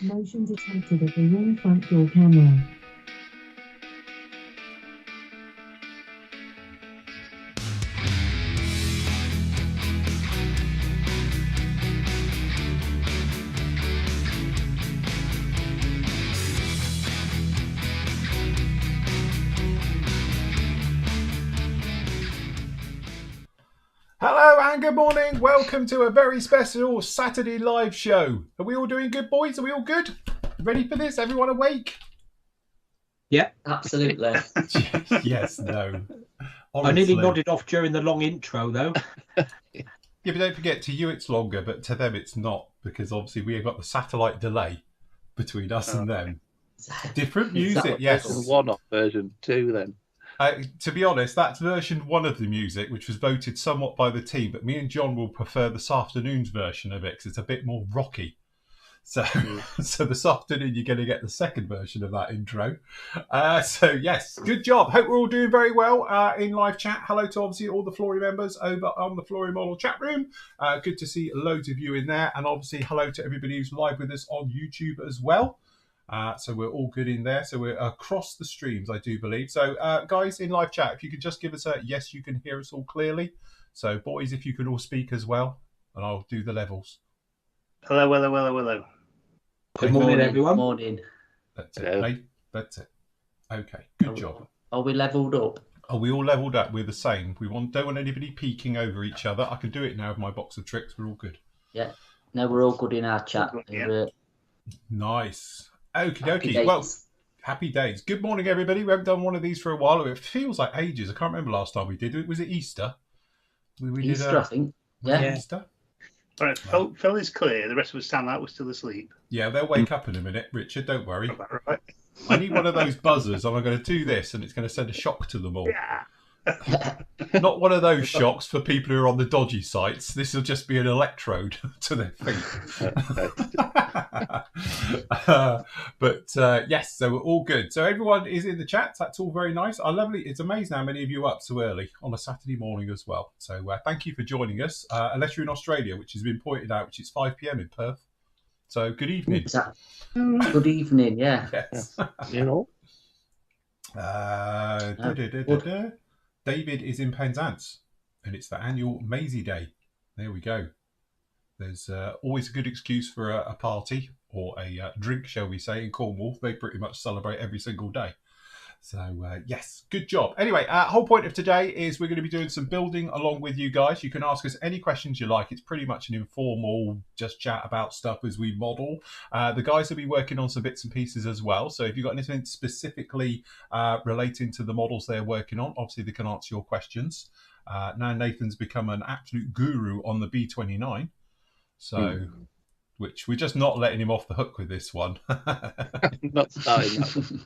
Motion detected at the wrong front door camera. Hello and good morning. Welcome to a very special Saturday live show. Are we all doing good, boys? Are we all good? Ready for this? Everyone awake? Yeah, absolutely. Yes, no. Honestly. I nearly nodded off during the long intro, though. Yeah, but don't forget, to you it's longer, but to them it's not, because obviously we have got the satellite delay between us and them. Different music, yes. Version 1 off version 2 then. To be honest, that's version 1 of the music, which was voted somewhat by the team, but me and John will prefer this afternoon's version of it because it's a bit more rocky. So this afternoon you're going to get the second version of that intro. So yes, good job. Hope we're all doing very well in live chat. Hello to obviously all the Flory members over on the Flory Model chat room. Good to see loads of you in there, and obviously hello to everybody who's live with us on YouTube as well. So we're all good in there. So we're across the streams, I do believe. So guys in live chat, if you could just give us a yes, you can hear us all clearly. So boys, if you could all speak as well, and I'll do the levels. Hello, hello, hello, hello. Good morning, everyone. Morning. That's it, mate. That's it. Okay, good job. Are we levelled up? Are we all levelled up? We're the same. Don't want anybody peeking over each other. I can do it now with my box of tricks. We're all good. Yeah. No, we're all good in our chat. Yeah. Nice. Okie dokie. Well, happy days. Good morning, everybody. We haven't done one of these for a while. It feels like ages. I can't remember last time we did it. Was it Easter? We Easter, did, I think. Yeah. Easter? All right, Phil is clear. The rest of us sound like we're still asleep. Yeah, they'll wake up in a minute, Richard. Don't worry. Right. I need one of those buzzers, and I'm going to do this, and it's going to send a shock to them all. Yeah. Not one of those shocks for people who are on the dodgy sites. This will just be an electrode to their feet. Yes, so we're all good. So everyone is in the chat. That's all very nice. It's amazing how many of you are up so early on a Saturday morning as well. So thank you for joining us. Unless you're in Australia, which has been pointed out, which is 5 p.m. in Perth. So good evening. Good evening, yeah. Yes. You know. David is in Penzance, and it's the annual Maisie Day. There we go. There's always a good excuse for a party or a drink, shall we say, in Cornwall. They pretty much celebrate every single day. So, yes, good job. Anyway, whole point of today is we're going to be doing some building along with you guys. You can ask us any questions you like. It's pretty much an informal just chat about stuff as we model. The guys will be working on some bits and pieces as well. So if you've got anything specifically relating to the models they're working on, obviously they can answer your questions. Now Nathan's become an absolute guru on the B29. So... which we're just not letting him off the hook with this one. Not starting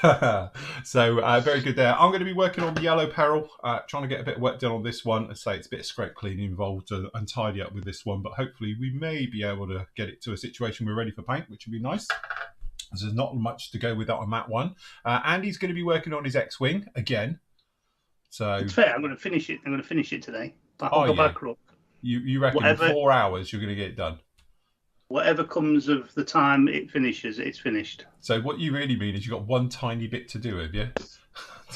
that. So very good there. I'm going to be working on the yellow peril, trying to get a bit of work done on this one. I say it's a bit of scrape cleaning involved and tidy up with this one, but hopefully we may be able to get it to a situation we're ready for paint, which would be nice. There's not much to go with that on that one. Andy's going to be working on his X-Wing again. So It's fair. I'm going to finish it today. I'll go back up. You reckon in 4 hours you're going to get it done? Whatever comes of the time it finishes, it's finished. So what you really mean is you've got one tiny bit to do, have you?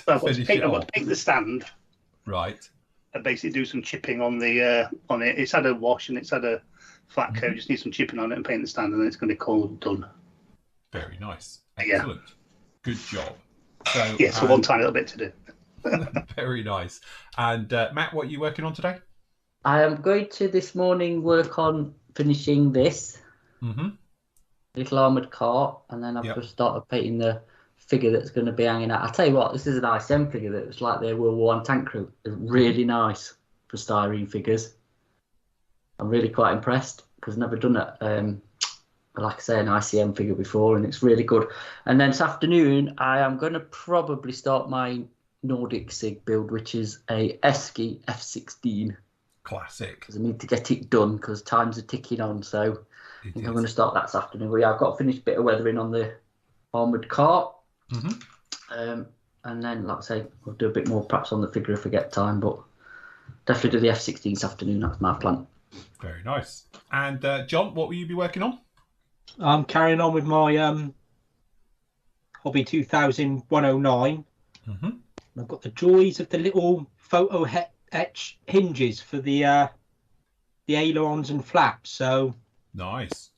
I've got to paint the stand. Right. And basically do some chipping on the on it. It's had a wash and it's had a flat coat. Just need some chipping on it and paint the stand, and then it's going to be called done. Very nice. Excellent. Yeah. Good job. So yes, one tiny little bit to do. Very nice. And Matt, what are you working on today? I am going to this morning work on finishing this little armoured car, and then I've just started painting the figure that's going to be hanging out. I'll tell you what, this is an ICM figure that was like their World War I tank crew. It's really nice for styrene figures. I'm really quite impressed because I've never done it. Like I say, an ICM figure before, and it's really good. And then this afternoon, I am going to probably start my Nordic Sig build, which is a Esky F16. Classic. Because I need to get it done because times are ticking on. So I think I'm going to start that this afternoon. But yeah, I've got a finished bit of weathering on the armoured car. And then, like I say, we'll do a bit more perhaps on the figure if I get time. But definitely do the F16 this afternoon. That's my plan. Very nice. And John, what will you be working on? I'm carrying on with my Hobby 2109. Mm-hmm. I've got the joys of the little photo etch hinges for the ailerons and flaps. So nice.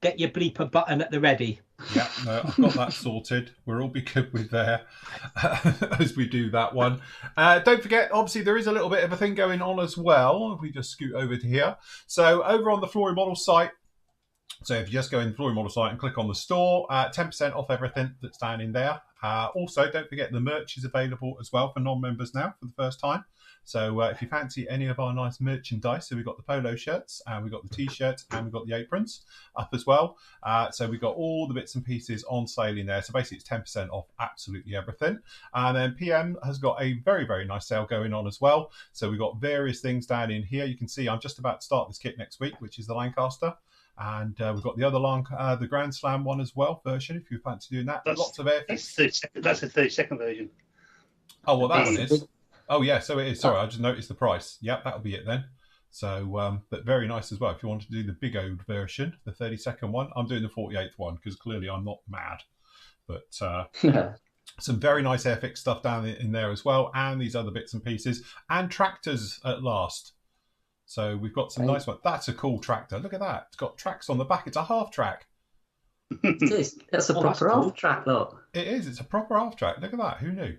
Get your bleeper button at the ready. Yeah, no, I've got that sorted. We'll all be good with there as we do that one. Don't forget, obviously, there is a little bit of a thing going on as well. If we just scoot over to here. So over on the Flory Model site, so if you just go in the Flory Model site and click on the store, 10% off everything that's down in there. Also, don't forget the merch is available as well for non-members now for the first time. So if you fancy any of our nice merchandise, so we've got the polo shirts, and we've got the t-shirts, and we've got the aprons up as well. So we've got all the bits and pieces on sale in there. So basically it's 10% off absolutely everything. And then PM has got a very, very nice sale going on as well. So we've got various things down in here. You can see I'm just about to start this kit next week, which is the Lancaster. And we've got the other the Grand Slam one as well, version, if you fancy doing that. Lots of airfits. That's the 32nd version. Oh, well, that one is. Oh, yeah, so it is. Sorry, I just noticed the price. Yep, that'll be it then. So, but very nice as well. If you want to do the big old version, the 32nd one, I'm doing the 48th one because clearly I'm not mad. But some very nice Airfix stuff down in there as well, and these other bits and pieces, and tractors at last. So we've got some nice ones. That's a cool tractor. Look at that. It's got tracks on the back. It's a half track. It is. That's a proper half track, look. It is. It's a proper half track. Look at that. Who knew?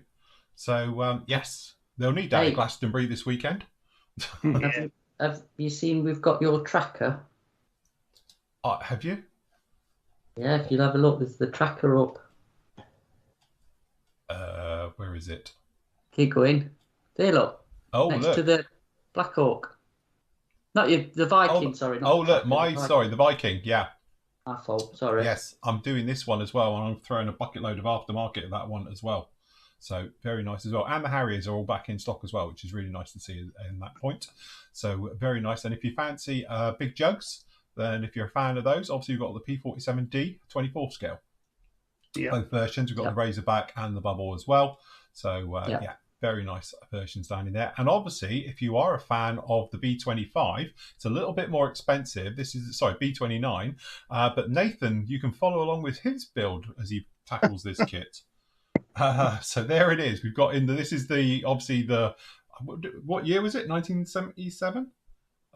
So, yes. They'll need that at Glastonbury this weekend. Have you seen we've got your tracker? Have you? Yeah, if you'll have a look, there's the tracker up. Where is it? Keep going. There, look. Oh, next look. to the Black Hawk. Not you, the Viking, sorry. Not look, the Viking, yeah. My fault, sorry. Yes, I'm doing this one as well, and I'm throwing a bucket load of aftermarket at that one as well. So very nice as well. And the Harriers are all back in stock as well, which is really nice to see in that point. So very nice. And if you fancy big jugs, then if you're a fan of those, obviously you've got the P47D 24 scale. Yeah. Both versions. We've got the Razorback and the Bubble as well. So yeah, very nice versions down in there. And obviously, if you are a fan of the B25, it's a little bit more expensive. This is, sorry, B29. But Nathan, you can follow along with his build as he tackles this kit. So there it is. We've got this is obviously what year was it? 1977?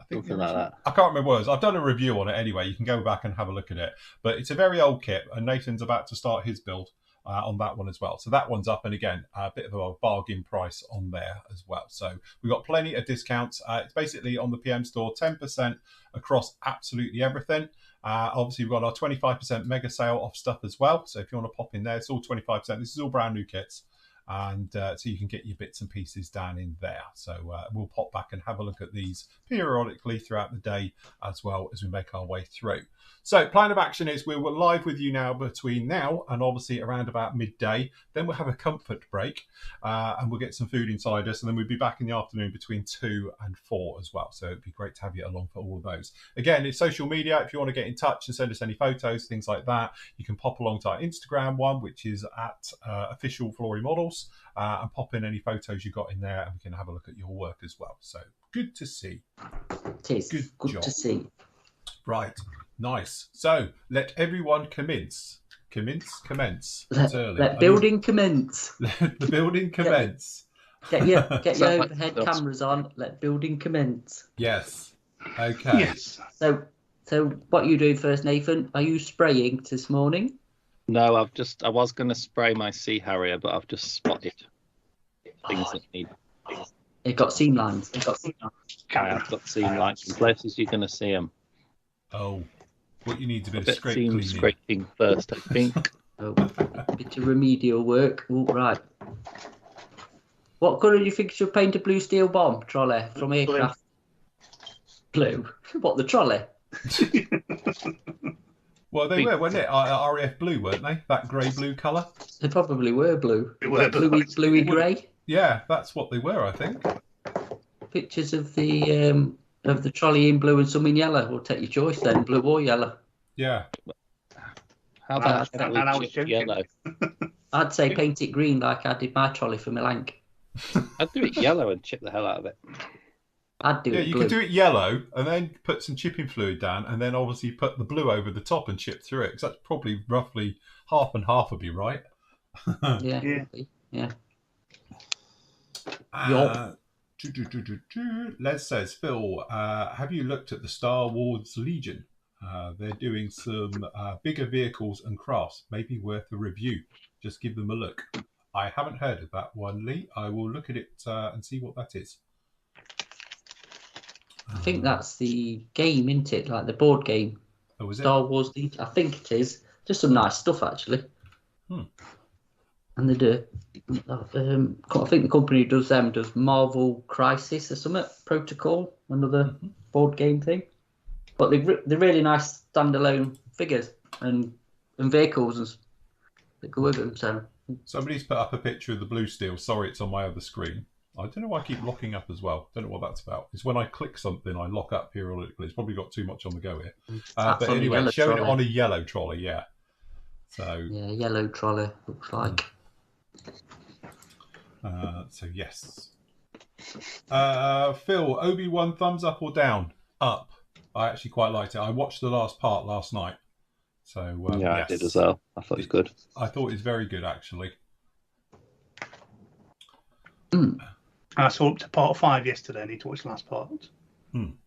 I think something like that. I can't remember what it was. I've done a review on it anyway. You can go back and have a look at it. But it's a very old kit, and Nathan's about to start his build on that one as well. So that one's up, and again, a bit of a bargain price on there as well. So we've got plenty of discounts. It's basically on the PM store, 10% across absolutely everything. Obviously, we've got our 25% mega sale off stuff as well. So if you want to pop in there, it's all 25%. This is all brand new kits. And so you can get your bits and pieces down in there. So we'll pop back and have a look at these periodically throughout the day as well as we make our way through. So plan of action is we're live with you now between now and obviously around about midday. Then we'll have a comfort break and we'll get some food inside us. And then we'll be back in the afternoon between 2 and 4 as well. So it'd be great to have you along for all of those. Again, it's social media. If you want to get in touch and send us any photos, things like that, you can pop along to our Instagram one, which is at official Flory Models. And pop in any photos you got in there and we can have a look at your work as well. So good to see. It is. Good job. To see. Right. Nice. So let everyone commence. Let building commence. Let the building commence. Get your overhead cameras on. Let building commence. Yes. Okay. Yes. So what are you doing first, Nathan? Are you spraying this morning? No, I was going to spray my Sea Harrier, but I've just spotted things that need. It got seam lines. I have got seam lines in places you're going to see them. Oh, what you need to be scraping first, I think. A bit of remedial work. Oh, right. What colour do you think should paint a blue steel bomb trolley from aircraft? Blue. What, the trolley? Well, they were, weren't it? RAF blue, weren't they? That grey-blue colour? They probably were blue. They were bluey grey. Yeah, that's what they were, I think. Pictures of the trolley in blue and some in yellow. We'll take your choice then, blue or yellow. Yeah. How about yellow? I'd say paint it green like I did my trolley for my Lanc. I'd do it yellow and chip the hell out of it. I'd do it you blue. could do it yellow and then put some chipping fluid down and then obviously put the blue over the top and chip through it. Because that's probably roughly half and half would be right. Yeah. Les says, Phil, have you looked at the Star Wars Legion? They're doing some bigger vehicles and crafts. Maybe worth a review. Just give them a look. I haven't heard of that one, Lee. I will look at it and see what that is. I think that's the game, isn't it? Like the board game. Oh, is it? Star Wars Legion. I think it is. Just some nice stuff, actually. And they do. I think the company who does them does Marvel Crisis or something. Protocol, another board game thing. But they're really nice standalone figures and vehicles and that go with them. So somebody's put up a picture of the blue steel. Sorry, it's on my other screen. I don't know why I keep locking up as well. Don't know what that's about. It's when I click something, I lock up periodically. It's probably got too much on the go here. But anyway, showing it on a yellow trolley, yeah. So yeah, yellow trolley looks like. So yes. Phil, Obi-Wan, thumbs up or down? Up. I actually quite liked it. I watched the last part last night. So yes. I did as well. I thought it was good. I thought it was very good, actually. I saw up to part 5 yesterday. I need to watch the last part.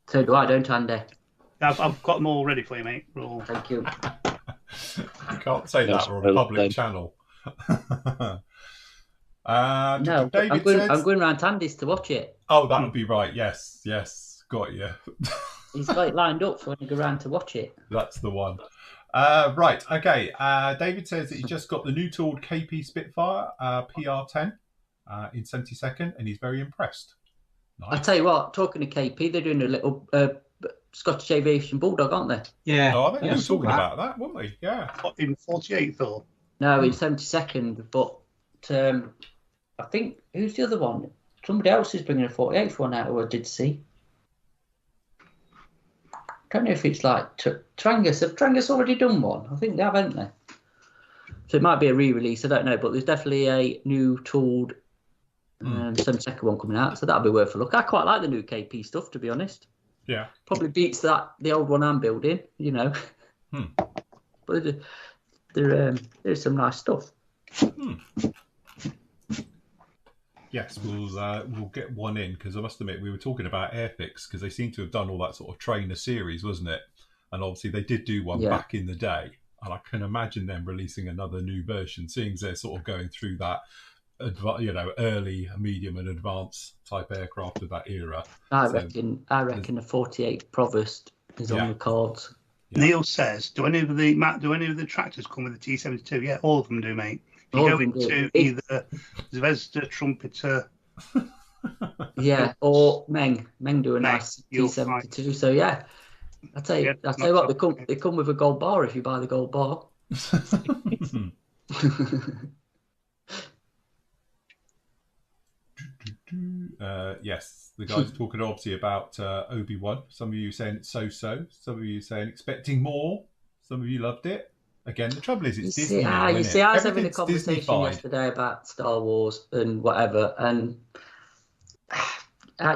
So do I, don't Andy? I've got them all ready for you, mate. All... Thank you. You can't say that. We're on a public channel. No, David I'm going round Tandy's to watch it. Oh, that would be right. Yes, got you. He's got it lined up for when you go round to watch it. That's the one. Right, okay. David says that he just got the new tooled KP Spitfire PR10 in 72nd, and he's very impressed. Nice. I'll tell you what, talking to KP, they're doing a little Scottish Aviation Bulldog, aren't they? Yeah. Oh, I think yeah, we were talking about that, weren't we? Yeah. In 48th, or? No, in 72nd, but I think, who's the other one? Somebody else is bringing a 48th one out, who I did see. I don't know if it's like Trangus. Have Trangus already done one? I think they have, haven't they? So it might be a re-release, I don't know, but there's definitely a new tooled 72nd one coming out, so that'll be worth a look. I quite like the new KP stuff, to be honest. Yeah. Probably beats the old one I'm building, you know. But there's some nice stuff. Yes, we'll get one in, because I must admit we were talking about Airfix, because they seem to have done all that sort of trainer series, wasn't it? And obviously they did do one back in the day, and I can imagine them releasing another new version, seeing as they're sort of going through that, early, medium, and advanced type aircraft of that era. I reckon a 48 Provost is on the cards. Yeah. Neil says, do any of the tractors come with the T-72? Yeah, all of them do, mate. If you go into either Zvezda, Trumpeter, yeah, or Meng do a nice T-72. So yeah, I tell you what, they come with a gold bar if you buy the gold bar. Yes, the guys talking obviously about Obi-Wan. Some of you saying it's so-so. Some of you saying expecting more. Some of you loved it. Again, the trouble is it's Disney. I was having a conversation yesterday about Star Wars and whatever, and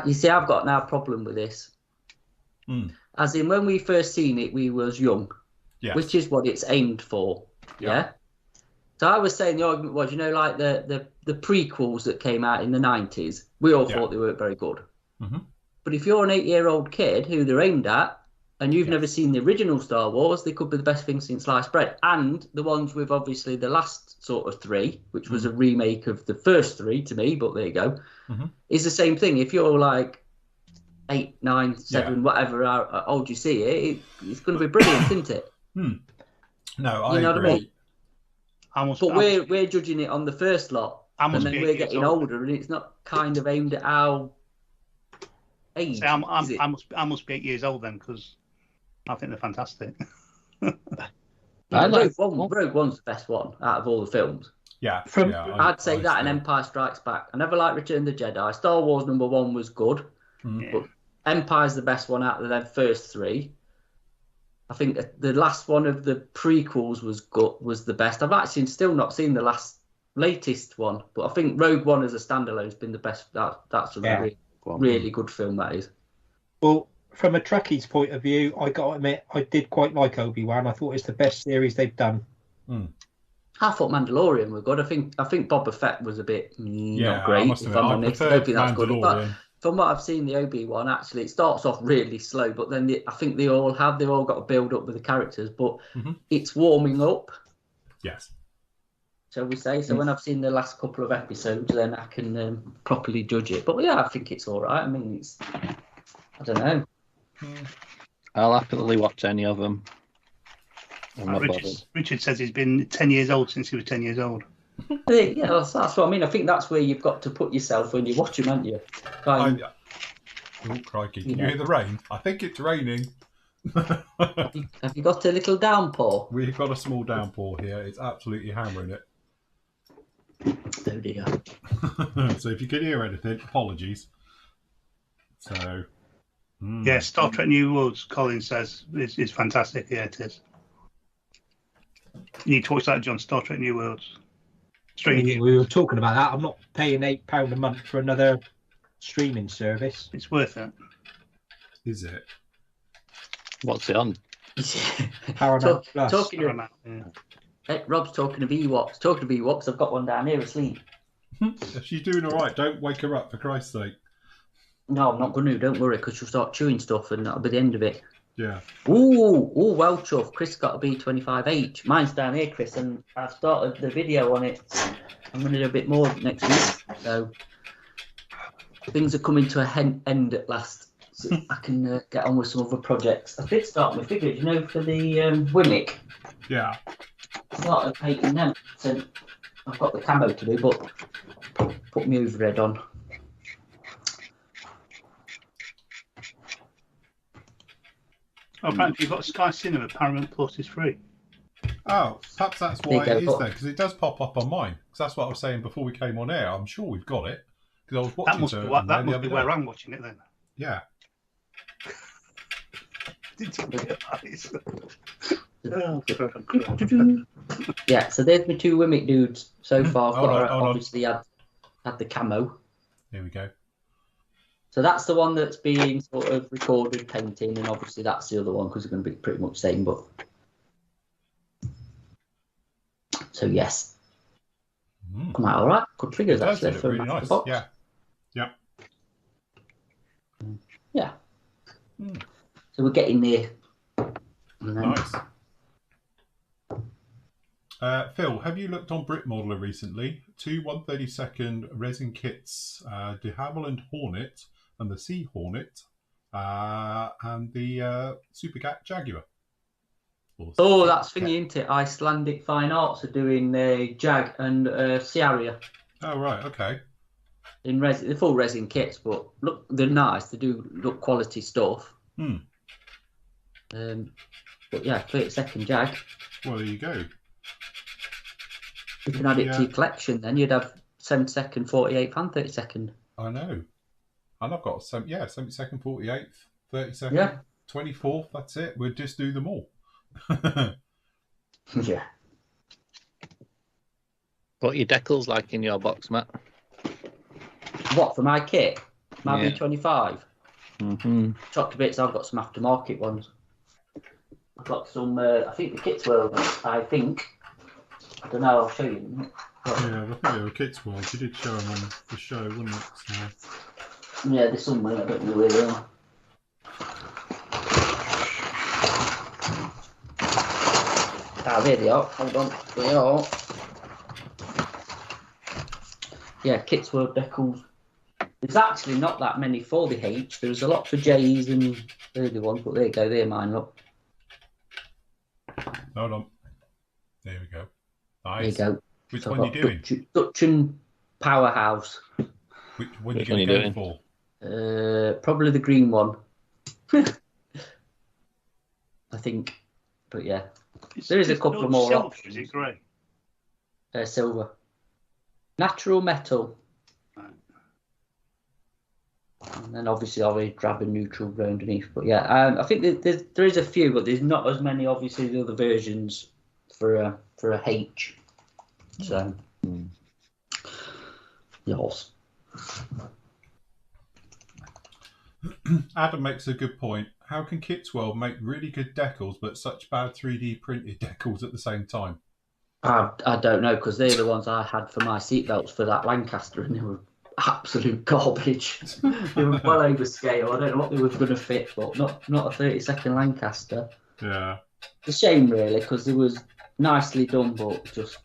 you see, I've got now a problem with this. As in, when we first seen it, we was young, which is what it's aimed for. Yeah. So I was saying the argument was, like the prequels that came out in the 90s, we all thought they weren't very good. But if you're an 8-year-old kid who they're aimed at, and you've never seen the original Star Wars, they could be the best thing since sliced bread. And the ones with obviously the last sort of 3, which was a remake of the first 3 to me, but there you go, is the same thing. If you're like 8, 9, 7, whatever how old you see it, it's going to be brilliant, isn't it? No, I agree. But we're judging it on the first lot, and then we're getting older, and it's not kind of aimed at our age. See, I must be 8 years old then, because I think they're fantastic. Rogue One's the best one out of all the films. Yeah, I'd say that and Empire Strikes Back. I never liked Return of the Jedi. Star Wars #1 was good, but Empire's the best one out of the first 3. I think the last one of the prequels was the best. I've actually still not seen the latest one, but I think Rogue One as a standalone has been the best. That's a really good film, that is. Well, from a Trekkie's point of view, I got to admit, I did quite like Obi-Wan. I thought it's the best series they've done. I thought Mandalorian were good. I think Boba Fett was a bit not great. I must admit, if I'm I honest, I preferred don't think that's good. But Mandalorian. from what I've seen, the Obi-Wan actually it starts off really slow, but then I think they've all got to build up with the characters. But it's warming up. Yes. Shall we say? So when I've seen the last couple of episodes, then I can properly judge it. But yeah, I think it's all right. I mean, I don't know. I'll happily watch any of them. Richard says he's been 10 years old since he was 10 years old. Yeah, that's what I mean. I think that's where you've got to put yourself when you watch them, haven't you? Oh, crikey. Can you hear the rain? I think it's raining. Have you got a little downpour? We've got a small downpour here. It's absolutely hammering it. Oh dear. So if you can hear anything, apologies. So... Yeah, Star Trek New Worlds, Colin says, is fantastic. Yeah, it is. You need to watch that, John. Star Trek New Worlds. We were talking about that. I'm not paying £8 a month for another streaming service. It's worth it. Is it? What's it on? Paramount Plus. Rob's talking of Ewoks. Talking of Ewoks, I've got one down here asleep. If she's doing all right, don't wake her up, for Christ's sake. No, I'm not going to. Don't worry, because she'll start chewing stuff and that'll be the end of it. Yeah. Ooh, well, chuff. Chris got a B25H. Mine's down here, Chris, and I started the video on it. I'm going to do a bit more next week. So things are coming to a end at last. So I can get on with some other projects. I did start my figures, for the Wimmick. Yeah. I started painting them. So I've got the camo to do, but put my overhead on. Oh, apparently you've got Sky Cinema. Paramount Plus is free. Oh, perhaps that's why it is there, because it does pop up on mine. Because that's what I was saying before we came on air. I'm sure we've got it. Because I was watching that must be where I'm watching it then. Yeah. Did you realise? Yeah, so there's my two Wimmick dudes so far. Obviously had the camo. Here we go. So that's the one that's being sort of recorded, painting, and obviously that's the other one because it's going to be pretty much the same. But so yes, come out all right. Good figures actually. For really nice. Box. Yeah. Yeah. So we're getting there. Nice. Phil, have you looked on Brit Modeler recently? 2 1/32 resin kits, de Havilland Hornet and the Sea Hornet, and the Super Cat Jaguar. Oh, that's thingy, isn't it? Icelandic Fine Arts are doing Jag and Sea Harrier. Oh, right, okay. In resin, they're full resin kits, but look, they're nice. They do look quality stuff. But yeah, 32nd Jag. Well, there you go. You can add it to your collection, then you'd have 72nd, 48th, and 32nd. I know. And I've got 72nd, 48th, 32nd, Yeah. 24th. That's it. We'll just do them all. Yeah. What are your decals like in your box, Matt? What, for my kit? My Yeah. B25? Mm-hmm. Chopped to bits, I've got some aftermarket ones. I've got some, I think the Kits World, I think. I don't know, I'll show you. Yeah, I think they were Kids World. You did show them on the show, wouldn't it? So... Yeah, there's somewhere, I don't know where they are. Ah, there they are. Hold on. They are. Yeah, Kits World decals. There's actually not that many for the H. There's a lot for J's and early ones, but there you go. They're mine, look. Hold on. There we go. There Nice. you go. Which So one are you doing? Dutch and Powerhouse. Which one are you Which one going to you go doing? for? Probably the green one. I think. But yeah. There is a couple of more silver, options. Is it grey? Silver. Natural metal. Right. And then obviously I'll be grabbing neutral underneath. But yeah, I think there is a few, but there's not as many obviously the other versions for a H. So yes. Adam makes a good point. How can Kitsworld make really good decals but such bad 3D printed decals at the same time? I don't know, because they're the ones I had for my seatbelts for that Lancaster, and they were absolute garbage. They were well over scale. I don't know what they were going to fit, but not a 30-second Lancaster. Yeah. It's a shame, really, because it was nicely done, but just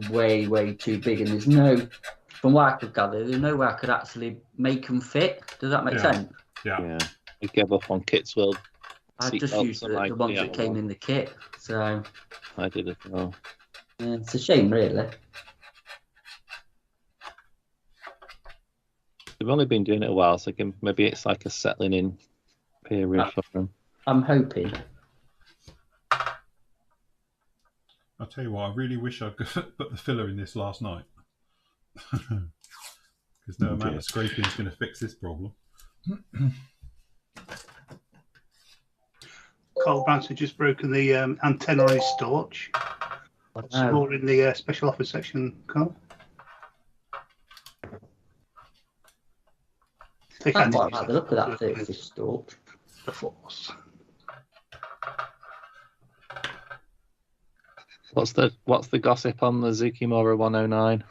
way, way too big. And there's no, from what I could gather, there's no way I could actually make them fit. Does that make sense? Yeah. We gave up on Kitsworld. I just used the ones that came in the kit. So I did as well. Yeah, it's a shame, really. They've only been doing it a while, so maybe it's like a settling in period for them. I'm hoping. I'll tell you what, I really wish I'd put the filler in this last night. Because no amount of scraping is going to fix this problem. Carl Branson just broken the antenna on his storch. More in the special offer section, Carl. I quite like the look of that 30-fish storch. The force. What's the gossip on the Zukimura 109?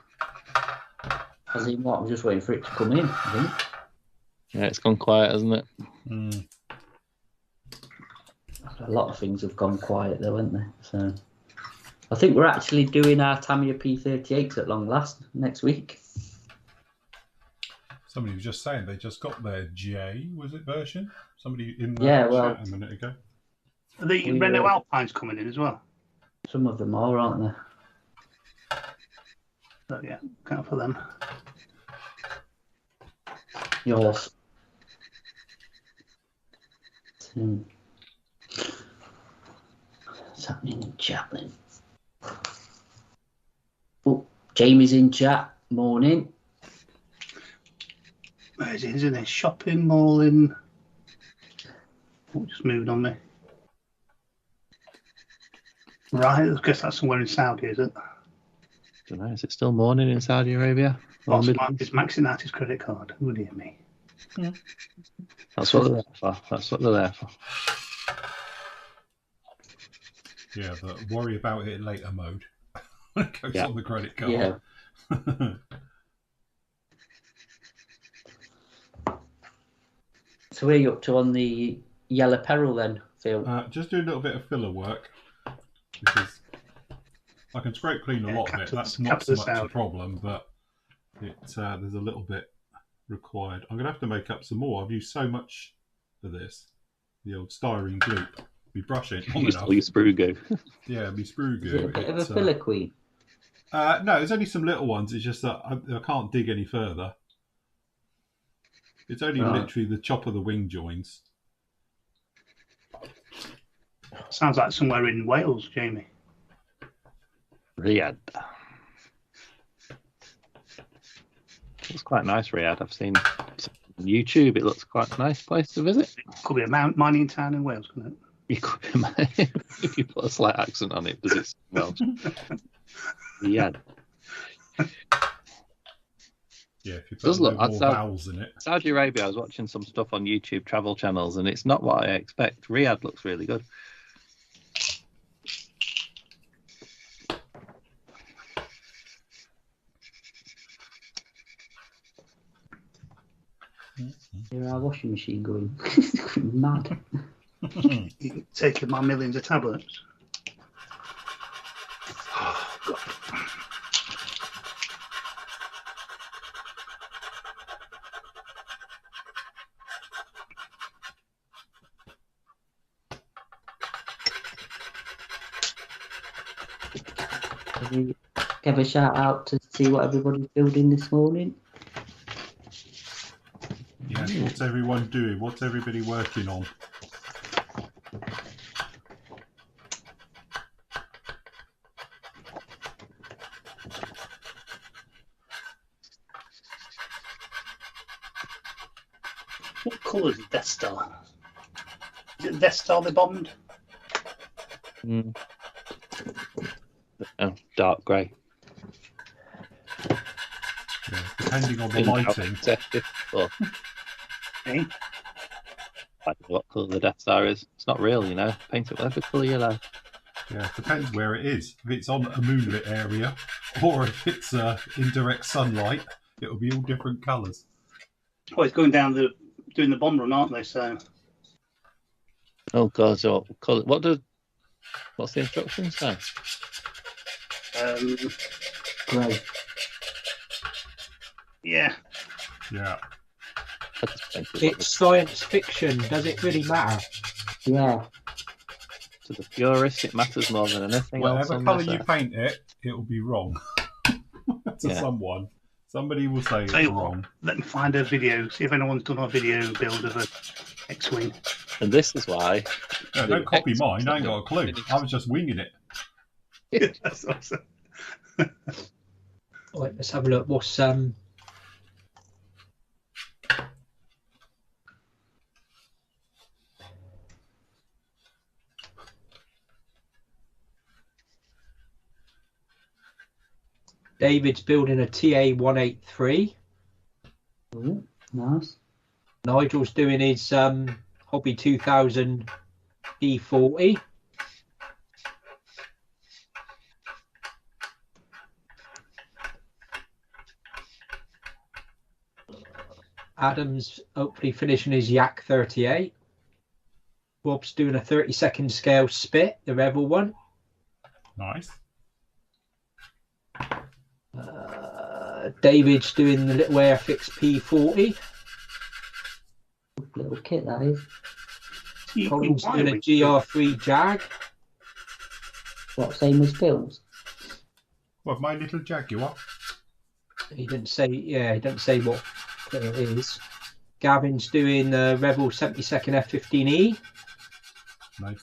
As in what? I'm just waiting for it to come in, I think. Yeah, it's gone quiet, hasn't it? Mm. A lot of things have gone quiet, though, haven't they? So I think we're actually doing our Tamiya P38s at long last next week. Somebody was just saying they just got their J, was it, version? Somebody in the chat a minute ago. Are the Renault Alpines coming in as well? Some of them are, aren't they? So yeah, count for them. Yours. What's happening in chat then? Oh, Jamie's in chat. Morning. Where is it? Is it a shopping mall in? Oh, just moved on me. Right, I guess that's somewhere in Saudi, is it? Don't know. Is it still morning in Saudi Arabia? Oh, it's maxing out his credit card. Oh dear me. That's what they're there for. That's what they're there for. Yeah, the worry about it later mode. It goes on the credit card. Yeah. So where are you up to on the Yellow Peril then, Phil? Just do a little bit of filler work because I can scrape clean a lot of it. That's not so much a problem, but there's a little bit required. I'm going to have to make up some more. I've used so much for this. The old styrene glue. Be brushing long enough. Your sprue goo. Yeah, my sprue goo. Is it a bit of a filler queen? No, there's only some little ones. It's just that I can't dig any further. It's only literally the top of the wing joints. Sounds like somewhere in Wales, Jamie. Riyadh. It's quite nice, Riyadh. I've seen on YouTube. It looks quite a nice place to visit. Could be a mining town in Wales, couldn't it? You could if you put a slight accent on it, does it Welsh? Riyadh. Yeah, if you put more vowels in it. Saudi Arabia, I was watching some stuff on YouTube travel channels, and it's not what I expect. Riyadh looks really good. Hear our washing machine going mad. Taking my millions of tablets. Oh, God. Give a shout out to see what everybody's building this morning. Yes, what's everyone doing? What's everybody working on? What colour is Death Star? Is it Death Star they bombed? Oh, dark grey. Yeah, depending on the lighting. Hey? what colour the Death Star is. It's not real, you know. Paint it whatever colour you like. Yeah, depends where it is. If it's on a moonlit area, or if it's in direct sunlight, it'll be all different colours. Oh, it's going down doing the bomb run, aren't they? So. Oh God! So colour? What's the instructions say? Grey. Yeah. It's science fiction. Does it really matter? Yeah. To the purist, it matters more than anything else. Whatever colour you paint it, it will be wrong to someone. Somebody will say it's wrong. Let me find a video. See if anyone's done a video build of a X-wing. And this is why. No, don't copy mine. I ain't got a clue. I was just winging it. That's awesome. Right, let's have a look. What's David's building a TA-183. Ooh, nice. Nigel's doing his Hobby 2000 E40. Adam's hopefully finishing his Yak 38. Bob's doing a 32nd scale Spit, the Rebel one. Nice. David's doing the little Airfix P40. Little kit, that is. Colin's doing a GR3 Jag. What, same as Phil's? What, my little Jaguar? He didn't say, he didn't say what it is. Gavin's doing the Rebel 72nd F-15E. Nice.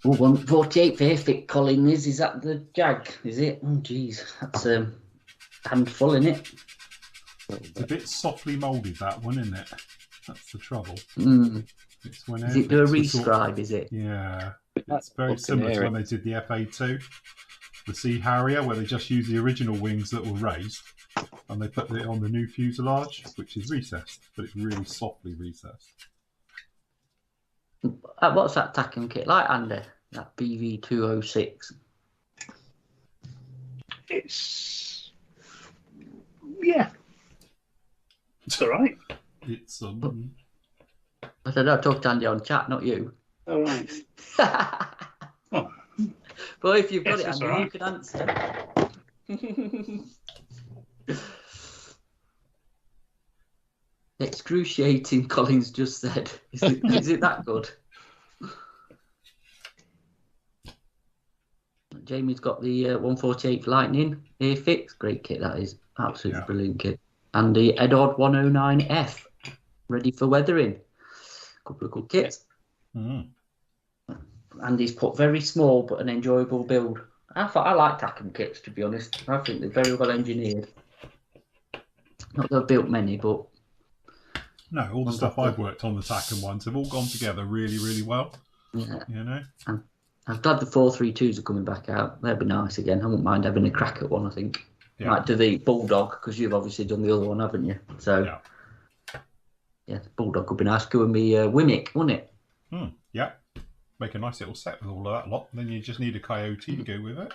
Oh, 148 Airfix, Colin, is that the Jag, is it? Oh, geez, that's a handful, isn't it? It's a bit softly moulded, that one, isn't it? That's the trouble. It's when Is it do a rescribe, is it? Yeah. It's very similar to when they did the FA2, the Sea Harrier, where they just used the original wings that were raised, and they put it on the new fuselage, which is recessed, but it's really softly recessed. What's that tacking kit like, Andy? That BV206. It's all right. It's I don't know. I talked to Andy on chat, not you. All right. Oh. But if you've got it, Andy, right. you can answer. Excruciating, Collins just said. Is it that good? Jamie's got the 148 Lightning Airfix. Great kit, that is. Absolutely brilliant kit. And the Edward 109F, ready for weathering. Couple of good kits. And he's put very small but an enjoyable build. I like Tackham kits, to be honest. I think they're very well engineered. Not that I've built many, but... No, all the stuff I've worked on, the Tackham ones, have all gone together really, really well. Yeah. You know? And I'm glad the 432s are coming back out. They'd be nice again. I wouldn't mind having a crack at one, I think. Yeah. Like do the Bulldog, because you've obviously done the other one, haven't you? So, yeah, the Bulldog would be nice. Go with me Wimmick, wouldn't it? Yeah. Make a nice little set with all of that lot. Then you just need a Coyote to go with it.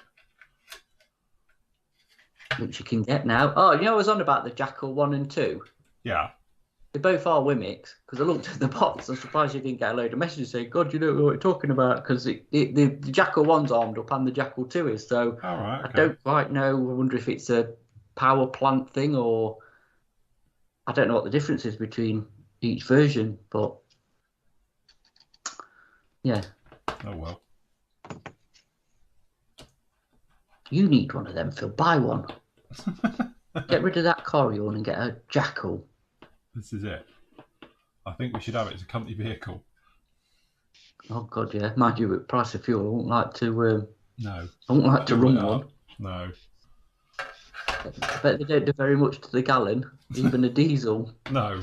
Which you can get now. Oh, you know I was on about the Jackal 1 and 2? Yeah. They both are Wimmicks, because I looked at the box. I'm surprised you didn't get a load of messages saying, God, you know what we're talking about, because the Jackal 1's armed up and the Jackal 2 is. So I don't quite know. I wonder if it's a power plant thing or I don't know what the difference is between each version, but yeah. Oh, well. You need one of them, Phil. Buy one. Get rid of that Corian and get a Jackal. This is it. I think we should have it as a company vehicle. Oh God, yeah. Mind you, with price of fuel, I wouldn't like to. No. I wouldn't like to Fill it run one. up. No. I bet they don't do very much to the gallon, even a diesel. No.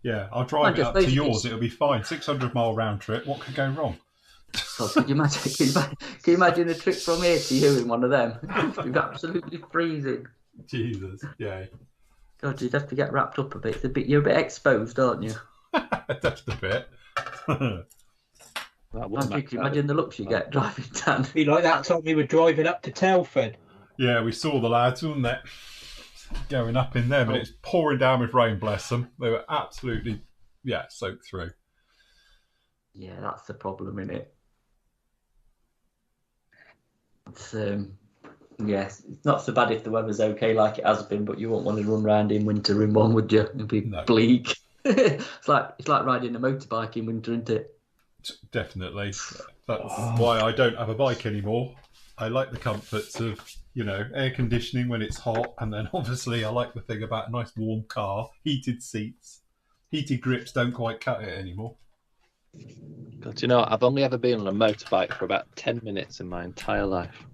Yeah, I'll drive Mind it you, up I to suppose yours. it's- It'll be fine. 600-mile round trip. What could go wrong? God, could you imagine? Can you imagine a trip from here to you in one of them? It'd be absolutely freezing. Jesus. Yeah. God, you'd have to get wrapped up a bit. You're a bit exposed, aren't you? Just a bit. That would Mind you, make can you imagine the looks you get driving down? Be like that time we were driving up to Telford. Yeah, we saw the lads, wasn't it? Going up in them, and it's pouring down with rain, bless them. They were absolutely, soaked through. Yeah, that's the problem, isn't it? It's, yes, it's not so bad if the weather's okay like it has been, but you won't want to run around in winter in one, would you? It'd be bleak. It's like riding a motorbike in winter, isn't it? Definitely. That's why I don't have a bike anymore. I like the comforts of, air conditioning when it's hot, and then obviously I like the thing about a nice warm car, heated seats. Heated grips don't quite cut it anymore. God, you know, I've only ever been on a motorbike for about 10 minutes in my entire life.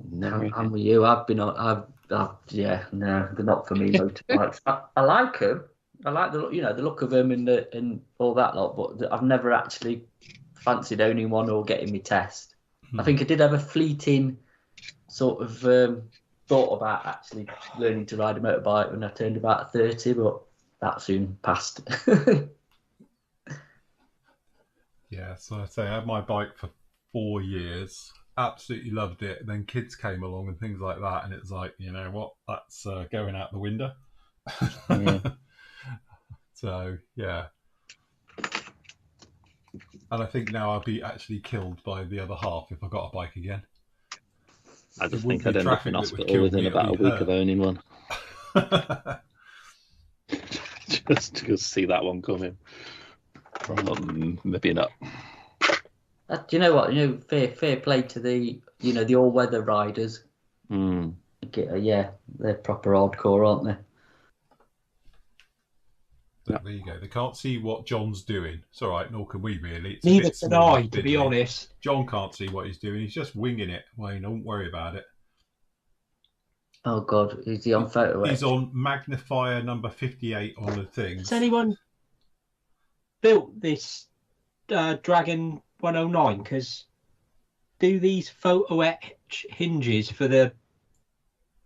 Never I'm with you. I've been on. No, they're not for me. Motorbikes. I like them. I like the look of them and all that lot. But I've never actually fancied owning one or getting me test. I think I did have a fleeting sort of thought about actually learning to ride a motorbike when I turned about 30, but that soon passed. Yeah, so I say I had my bike for 4 years. Absolutely loved it. Then kids came along and things like that, and it's like, you know what, that's going out the window. Yeah. So yeah, and I think now I'd be actually killed by the other half if I got a bike again. I just It think wouldn't I'd be end up traffic in that would hospital kill within me, about a it'd be week of her. owning one. Just to see that one coming. Maybe not. Do you know what? Fair play to the the all-weather riders. Yeah, they're proper hardcore, aren't they? There you go. They can't see what John's doing. It's all right, nor can we really. It's a Neither bit can small I, and to be fiddly. honest. John can't see what he's doing. He's just winging it. Well, don't worry about it. Oh God, is he on photo? He's on magnifier number 58 on the things. Has anyone built this Dragon 109? Because do these photo etch hinges for the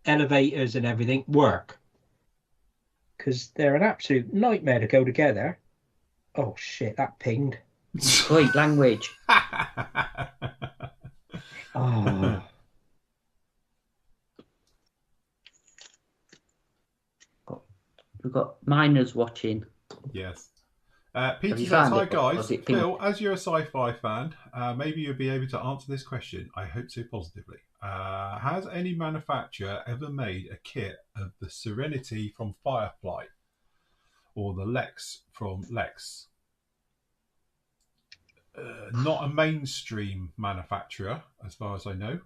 elevators and everything work? Because they're an absolute nightmare to go together. Oh shit, that pinged. Sweet language. Oh. We've got miners watching. Yes. Peter you says, found hi it? guys. Was it pink? Phil, as you're a sci-fi fan, maybe you'll be able to answer this question. I hope so positively. Has any manufacturer ever made a kit of the Serenity from Firefly or the Lex from Lex? Not a mainstream manufacturer, as far as I know.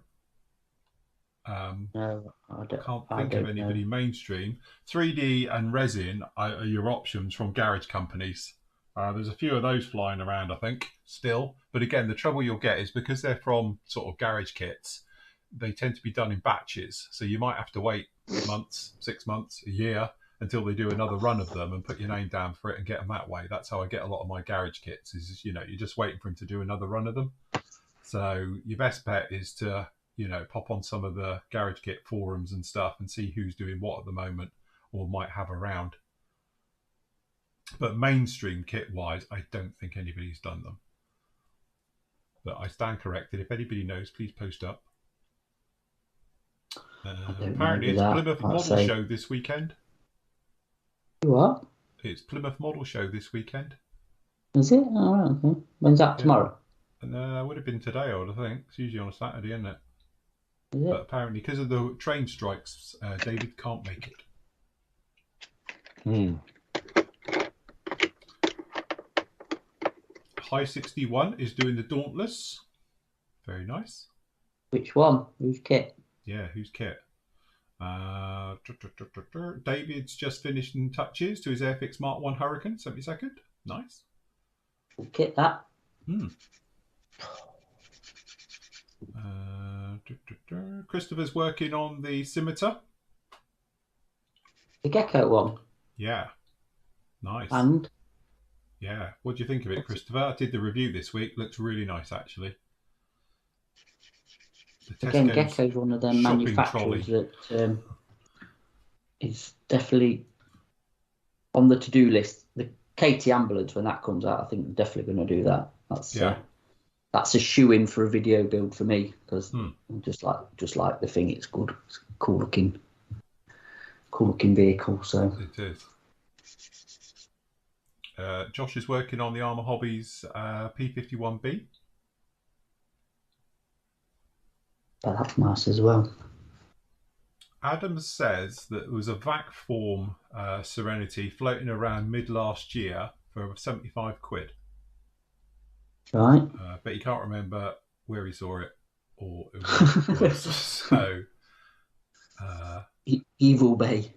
No, I Can't think of anybody mainstream. 3D and resin are your options from garage companies. There's a few of those flying around, I think, still. But again, the trouble you'll get is because they're from sort of garage kits, they tend to be done in batches. So you might have to wait months, 6 months, a year until they do another run of them and put your name down for it and get them that way. That's how I get a lot of my garage kits. Is you're just waiting for them to do another run of them. So your best bet is to pop on some of the garage kit forums and stuff and see who's doing what at the moment or might have around. But mainstream kit-wise, I don't think anybody's done them. But I stand corrected. If anybody knows, please post up. Apparently, it's Plymouth Model Show this weekend. What? It's Plymouth Model Show this weekend. Is it? Oh, right, okay. When's that? Tomorrow? And it would have been today, I would think. It's usually on a Saturday, isn't it? Is it? But apparently, because of the train strikes, David can't make it. High 61 is doing the Dauntless. Very nice. Which one? Whose kit? Yeah, whose kit? David's just finishing touches to his Airfix Mark 1 Hurricane. 72nd. Nice. Get that. Christopher's working on the scimitar. The gecko one. Yeah. Nice. And? Yeah. What do you think of it, Christopher? I did the review this week. Looks really nice, actually. Again, Gecko's one of them manufacturers that is definitely on the to-do list. The Katie ambulance, when that comes out, I think they're definitely going to do that. That's a shoe-in for a video build for me, because just like the thing, it's good. It's a cool looking vehicle. So it is. Josh is working on the Armour Hobbies P51B. But that's nice as well. Adam says that there was a VAC form Serenity floating around mid last year for 75 quid. Right. But he can't remember where he saw it or who it was. So, Evil Bay.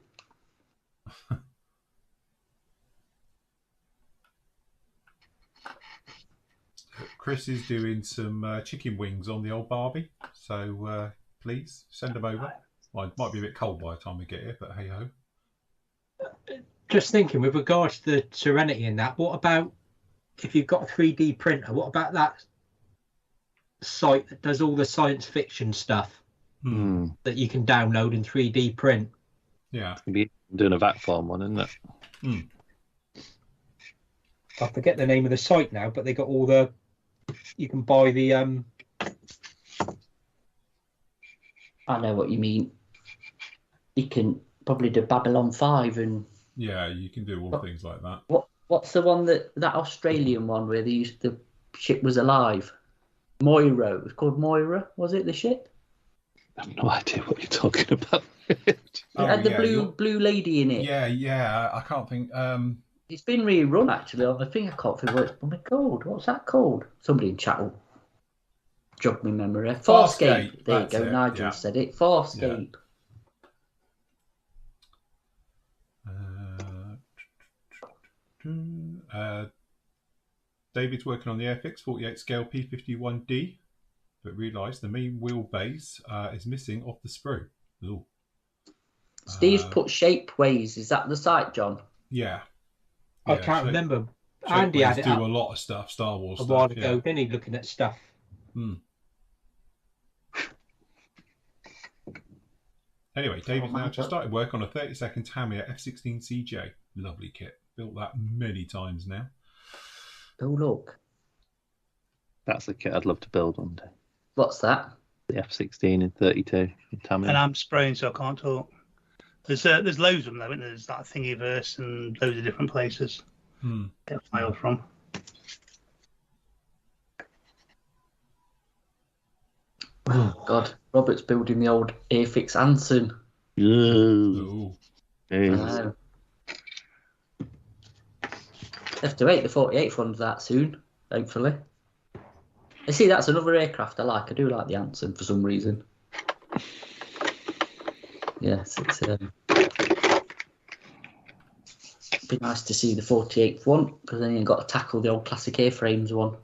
Chris is doing some chicken wings on the old Barbie, so please send them over. Well, it might be a bit cold by the time we get here, but hey ho. Just thinking, with regards to the Serenity and that, what about if you've got a 3D printer? What about that site that does all the science fiction stuff that you can download and 3D print? Yeah, be doing a VAC form one, isn't it? I forget the name of the site now, but they got all the. You can buy the. I know what you mean. You can probably do Babylon 5 and. Yeah, you can do all things like that. What's the one that Australian one where the ship was alive? Moira. It was called Moira, was it, the ship? I have no idea what you're talking about. It had the blue lady in it. Yeah. I can't think. It's been rerun actually on the thing. I can't think what it's called. What's that called? Somebody in chat will jog me memory. Farscape. There you go. Nigel said it. Farscape. David's working on the Airfix 48 scale P51D, but realised the main wheelbase is missing off the sprue. Ooh. Steve's put Shapeways. Is that the site, John? Yeah. I can't remember. Andy had it do a lot of stuff, Star Wars stuff. A while ago, didn't he, looking at stuff? Anyway, David's now just started work on a 32nd Tamiya F16 CJ. Lovely kit. Built that many times now. Oh, look. That's the kit I'd love to build one day. What's that? The F16 in 32 in Tamiya. And I'm spraying, so I can't talk. There's loads of them, though, isn't there? There's that Thingiverse and loads of different places get files from. Oh, God. Robert's building the old Airfix Anson. Ooh. I have to wait. The 48th one's that soon, hopefully. I see that's another aircraft I like. I do like the Anson for some reason. Yes, it's be nice to see the 48th one, because then you've got to tackle the old classic airframes one.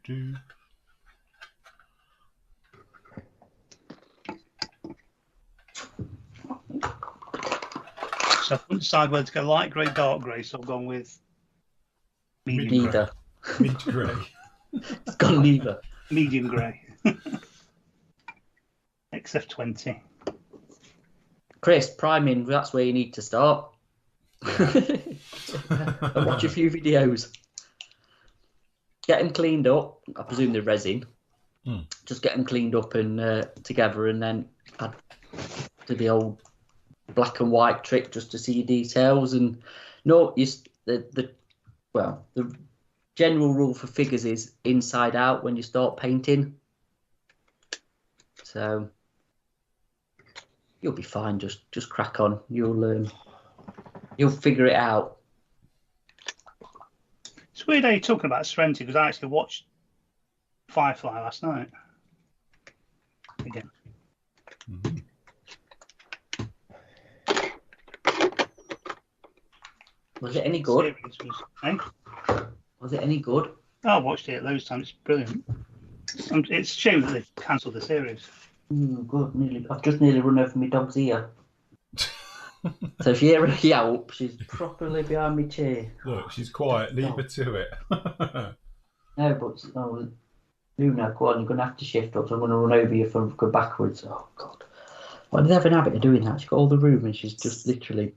Do. So I couldn't decide whether to go light grey, dark grey, so I've gone with medium Neither. Mid grey. It's gone neither. Medium grey. XF20. Chris, priming, that's where you need to start. And watch a few videos. Get them cleaned up. I presume they're resin. Just get them cleaned up and together, and then add to the old black and white trick just to see details. And the general rule for figures is inside out when you start painting. So you'll be fine. Just crack on. You'll figure it out. It's weird how you're talking about Serenity because I actually watched Firefly last night. Again. Mm-hmm. Was it any good? Was it any good? I watched it loads of times. It's brilliant. It's a shame that they've cancelled the series. Good. I've just nearly run over my dog's ear. So if you hear her yelp, she's properly behind my chair. Look, she's quiet. Leave her to it. No, but Luna, go on, you're going to have to shift up, so I'm going to run over you from go backwards. Oh, God. Why do they have an habit of doing that? She's got all the room and she's just literally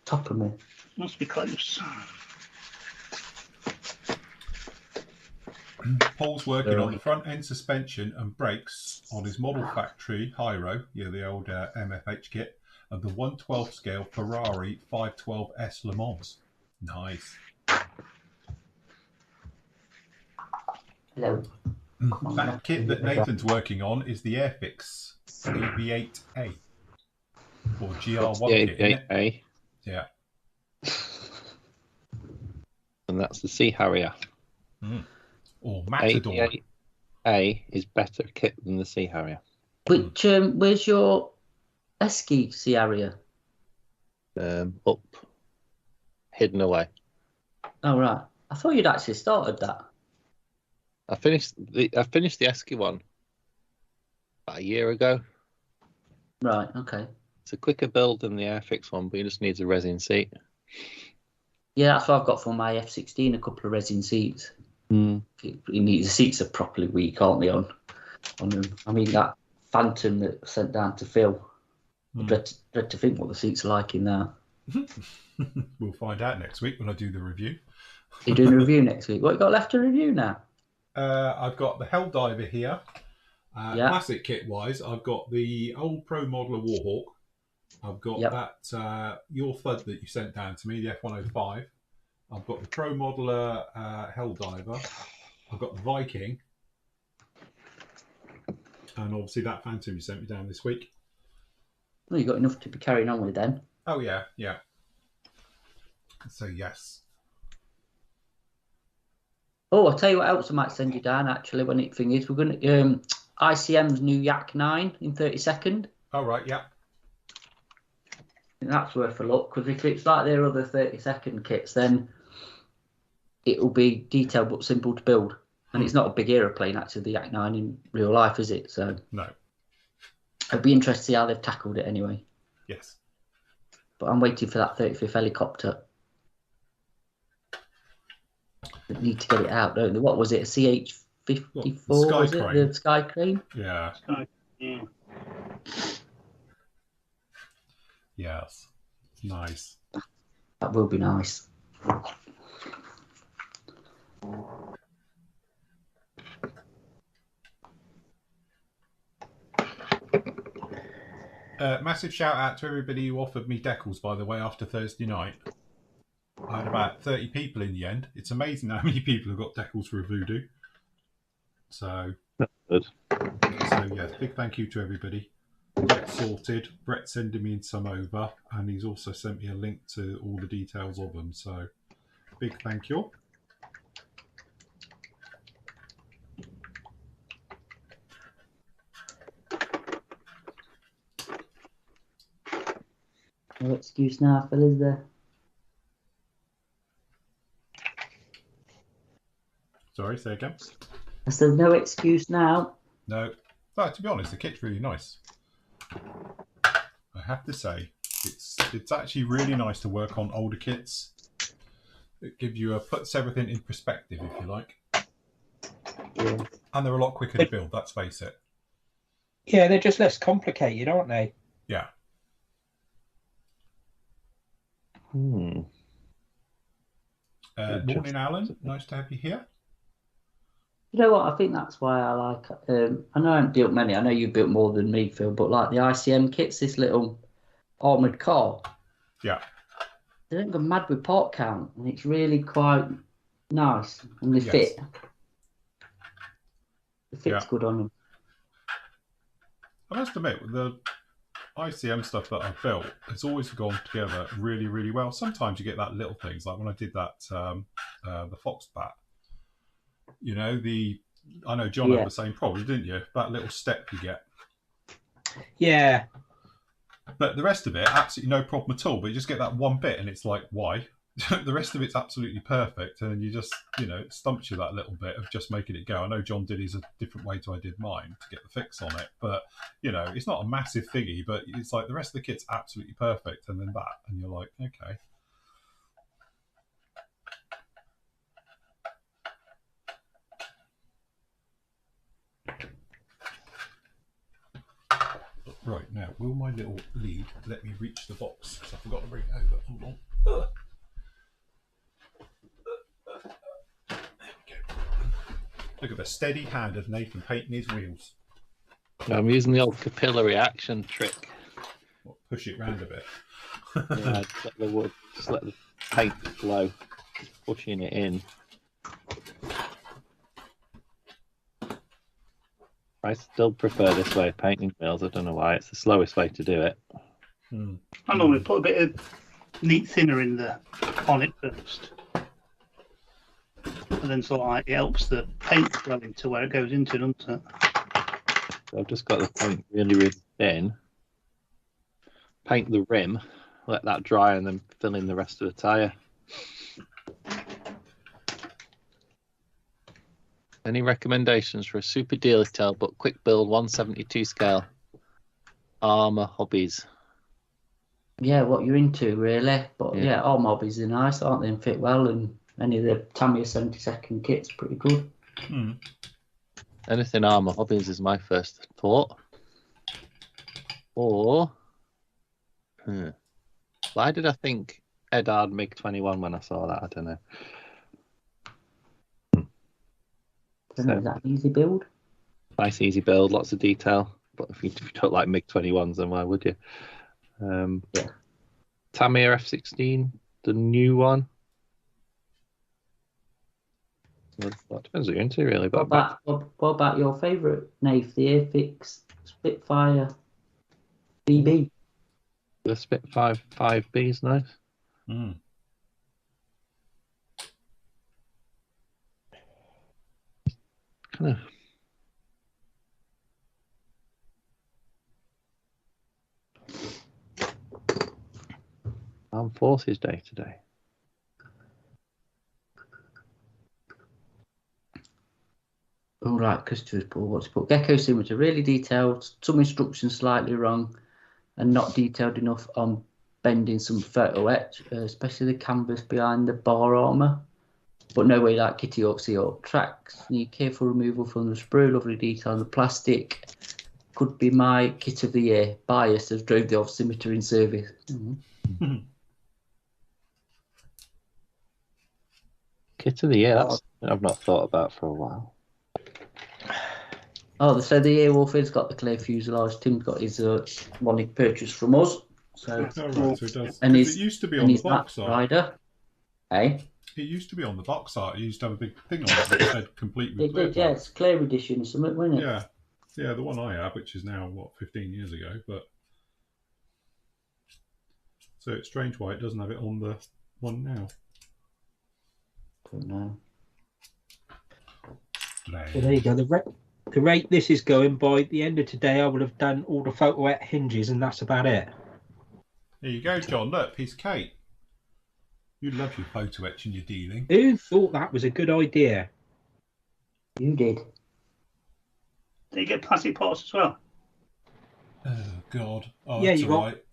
top of me. Must be close. Paul's working on the front end suspension and brakes on his model factory Hyro, the old MFH kit, of the 1/12 scale Ferrari 512S Le Mans. Nice. Hello. That kit that Nathan's working on is the Airfix AV8A or GR1 kit, isn't it? Yeah. And that's the Sea Harrier. Or Matador. A is better kit than the Sea Harrier. Which where's your Esky Sea Harrier? Up, hidden away. Oh right, I thought you'd actually started that. I finished the Esky one about a year ago. Right, okay. It's a quicker build than the Airfix one, but it just needs a resin seat. Yeah, that's what I've got for my F16. A couple of resin seats. The seats are properly weak, aren't they? On them. I mean that Phantom that was sent down to Phil. I dread to think what the seats are like in there. We'll find out next week when I do the review. You're doing a review next week. What you got left to review now? I've got the Helldiver here. Classic kit wise, I've got the old Pro Modeler Warhawk. I've got that your Thud that you sent down to me, the F105. I've got the Pro Modeler Helldiver. I've got the Viking. And obviously that Phantom you sent me down this week. Well, you've got enough to be carrying on with then. Oh, yeah. So, yes. Oh, I'll tell you what else I might send you down, actually, when it thing is. We're going to... ICM's new Yak 9 in 32nd. Oh, right, yeah. And that's worth a look, because if it's like their other 32nd kits, then it'll be detailed but simple to build. And it's not a big aeroplane, actually, the Yak 9 in real life, is it? So no. I'd be interested to see how they've tackled it anyway. Yes. But I'm waiting for that 35th helicopter. They need to get it out, don't they? What was it, a CH-54? Was it? The Sky Crane? Yeah. Yeah. Yes. Nice. That will be nice. Massive shout out to everybody who offered me decals, by the way, after Thursday night. I had about 30 people in the end. It's amazing how many people have got decals for a Voodoo. So, good. So yeah, big thank you to everybody. Get sorted. Brett's sending me some over, and he's also sent me a link to all the details of them. So, big thank you. No excuse now, Phil, is there? Sorry, say again. I said no excuse now. No. But to be honest, the kit's really nice. I have to say, it's actually really nice to work on older kits. It gives you puts everything in perspective, if you like. Yeah. And they're a lot quicker to build, let's face it. Yeah, they're just less complicated, aren't they? Yeah. Morning, Alan. Nice to have you here. You know what? I think that's why I like. I know I haven't built many. I know you've built more than me, Phil. But like the ICM kits, this little armoured car. Yeah. They don't go mad with part count, and it's really quite nice, and they fit. The fit's good on them. I must admit, the ICM stuff that I've built has always gone together really, really well. Sometimes you get that little things, like when I did that the fox bat. You know, I know John had the same problem, didn't you? That little step you get. Yeah. But the rest of it, absolutely no problem at all. But you just get that one bit, and it's like, why? The rest of it's absolutely perfect, and you just, it stumps you that little bit of just making it go. I know John did his a different way to I did mine to get the fix on it, but it's not a massive thingy, but it's like the rest of the kit's absolutely perfect, and then that, and you're like, okay. Right, now, will my little lead let me reach the box? Because I forgot to bring it over. Hold on. There we go. Look at the steady hand of Nathan painting his wheels. I'm using the old capillary action trick. What, push it round a bit? Yeah, just let the paint flow, just pushing it in. I still prefer this way of painting wheels. I don't know why. It's the slowest way to do it. I normally put a bit of neat thinner on it first. And then sort of like it helps the paint flow into where it goes into, doesn't it? So I've just got the paint really, really thin. Paint the rim, let that dry, and then fill in the rest of the tyre. Any recommendations for a super detail but quick build 172 scale armour hobbies? Yeah, what you're into really. But yeah, armour hobbies are nice, aren't they? And fit well, and any of the Tamiya 72nd kit's pretty good. Anything armour hobbies is my first thought. Or why did I think Edard MiG-21 when I saw that? I don't know. Is that an easy build? Nice, easy build, lots of detail. But if you don't like MiG-21s, then why would you? Tamiya F-16, the new one. Well, that depends what you're into, really. But what about your favourite Nave, the Airfix Spitfire BB? The Spitfire 5B is nice. Kind of. Armed Forces Day today. All right, Christopher's Paul. What's it put? Gecko Symmetry, really detailed. Some instructions slightly wrong, and not detailed enough on bending some photo etch, especially the canvas behind the bar armour. But no way like Kitty Hawk Sea Hawk tracks. Need careful removal from the sprue, lovely detail on the plastic. Could be my kit of the year. Biased as drove the oximeter in service. Kit of the year, that's I've not thought about for a while. Oh, so the Airwolf has got the clear fuselage. Tim's got his one he purchased from us. So, right, so it does. And it used to be on the box art. Rider. Hey? It used to be on the box art. It used to have a big thing on it that said complete with It clear did, yeah. It's clear edition or something, wasn't it? Yeah, the one I have, which is now, 15 years ago, but... So it's strange why it doesn't have it on the one now. Don't know. So there you go. The rate this is going, by the end of today, I would have done all the photo at hinges, and that's about it. There you go, John. Look, piece of cake. You love your photo etch and your dealing. Who thought that was a good idea? You did. Did you get plastic parts as well? Oh, God. Oh, Yeah, that's you all got- right.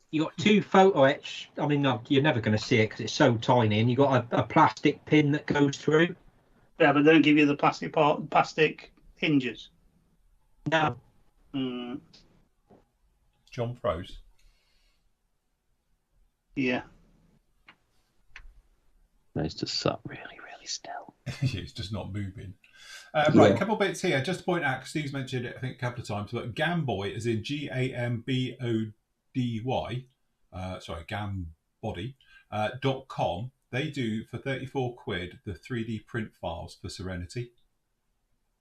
You got two photo etch. I mean, no, you're never going to see it because it's so tiny, and you got a plastic pin that goes through. Yeah, but they don't give you the plastic hinges. No. John froze. Yeah. No, it's just sat really, really still. It's just not moving. Right, a couple of bits here. Just to point out, 'cause Steve's mentioned it, I think, a couple of times, but Gamboy is in GAMBODY, Gambody.com. They do, for 34 quid, the 3D print files for Serenity.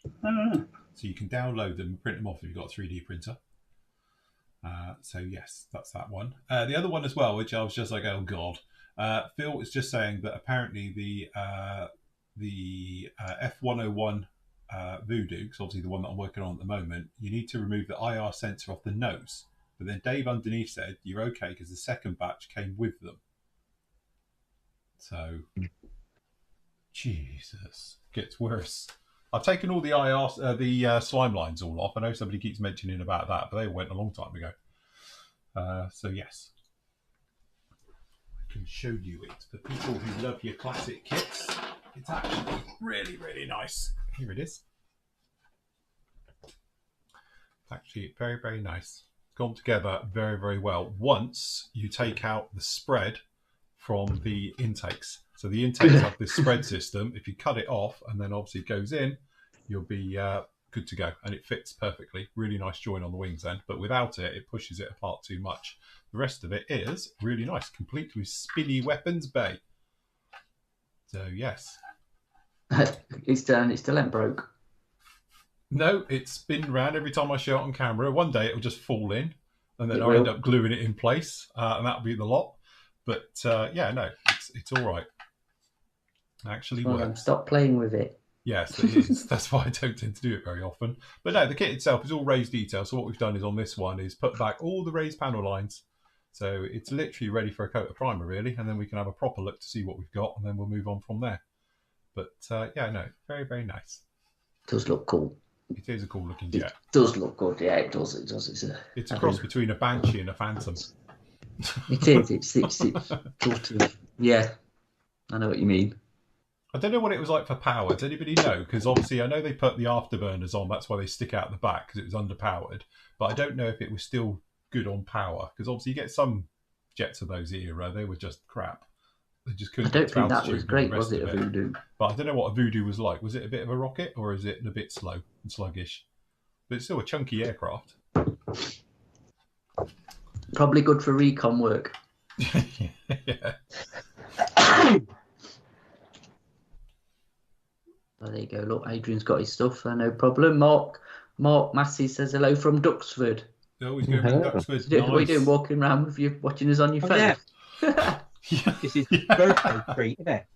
So you can download them and print them off if you've got a 3D printer. So yes, that's that one. The other one as well, which I was just like, oh god. Phil was just saying that apparently the F101 Voodoo, because obviously the one that I'm working on at the moment, you need to remove the IR sensor off the nose. But then Dave underneath said you're okay because the second batch came with them. So, Jesus, gets worse. I've taken all the slime lines all off. I know somebody keeps mentioning about that, but they went a long time ago. So yes, I can show you it for people who love your classic kits. It's actually really, really nice. Here it is. It's actually very, very nice. It's gone together very, very well. Once you take out the spread from the intakes. So the intakes have this spread system. If you cut it off and then obviously it goes in, you'll be good to go. And it fits perfectly. Really nice join on the wings end. But without it, it pushes it apart too much. The rest of it is really nice. Complete with spinny weapons bay. So, yes. It's still ain't broke. No, it's spin round every time I show it on camera. One day it'll just fall in. And then I'll end up gluing it in place. And that'll be the lot. But, yeah, no, it's all right. Actually works. Stop playing with it. Yes, it is. That's why I don't tend to do it very often. But no, the kit itself is all raised detail. So what we've done is on this one is put back all the raised panel lines. So it's literally ready for a coat of primer, really. And then we can have a proper look to see what we've got. And then we'll move on from there. But, yeah, no, very, very nice. It does look cool. It is a cool looking jet. It does look good. Yeah, it does. It's a cross between a Banshee and a Phantom. It is. It's sort of, yeah. I know what you mean. I don't know what it was like for power. Does anybody know? Because obviously I know they put the afterburners on. That's why they stick out the back, because it was underpowered. But I don't know if it was still good on power. Because obviously you get some jets of those era. They were just crap. They just couldn't. I don't think that was great, was it, a Voodoo? But I don't know what a Voodoo was like. Was it a bit of a rocket, or is it a bit slow and sluggish? But it's still a chunky aircraft. Probably good for recon work. Yeah. Well, there you go. Look, Adrian's got his stuff. No problem. Mark Massey says hello from Duxford. Oh, he's going to Duxford. Nice. What are you doing? Walking around with you, watching us on your phone? Yeah. This is birthday treat, isn't it?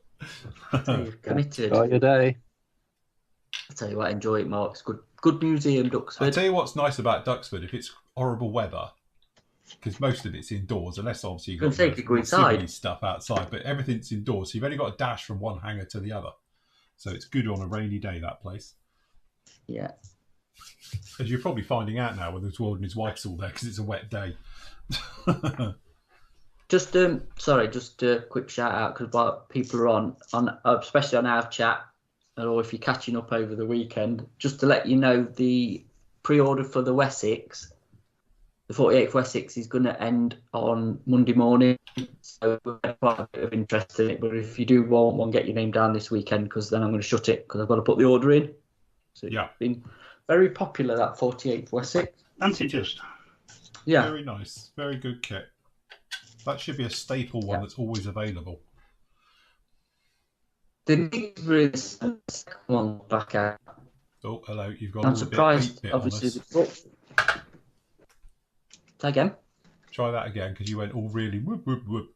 You've committed. Enjoy your day. I tell you what, enjoy it, Mark. It's good museum, Duxford. I'll tell you what's nice about Duxford. If it's horrible weather, because most of it's indoors, unless obviously you've got civvy stuff outside, but everything's indoors. So you've only got a dash from one hangar to the other. So it's good on a rainy day, that place. Yeah. As you're probably finding out now whether Tward and his wife's all there because it's a wet day. Just a quick shout out because while people are on especially on our chat, or if you're catching up over the weekend, just to let you know, the pre-order for the Wessex, the 48th Wessex, is going to end on Monday morning. So we've had quite a bit of interest in it. But if you do want one, get your name down this weekend, because then I'm going to shut it because I've got to put the order in. So it's been very popular, that 48th Wessex. Fancy just. Yeah. Very nice. Very good kit. That should be a staple one that's always available. The need for this one back out. Oh, hello. You've got I'm all surprised, bit obviously. on us. Say again. Try that again, because you went all really whoop, whoop, whoop.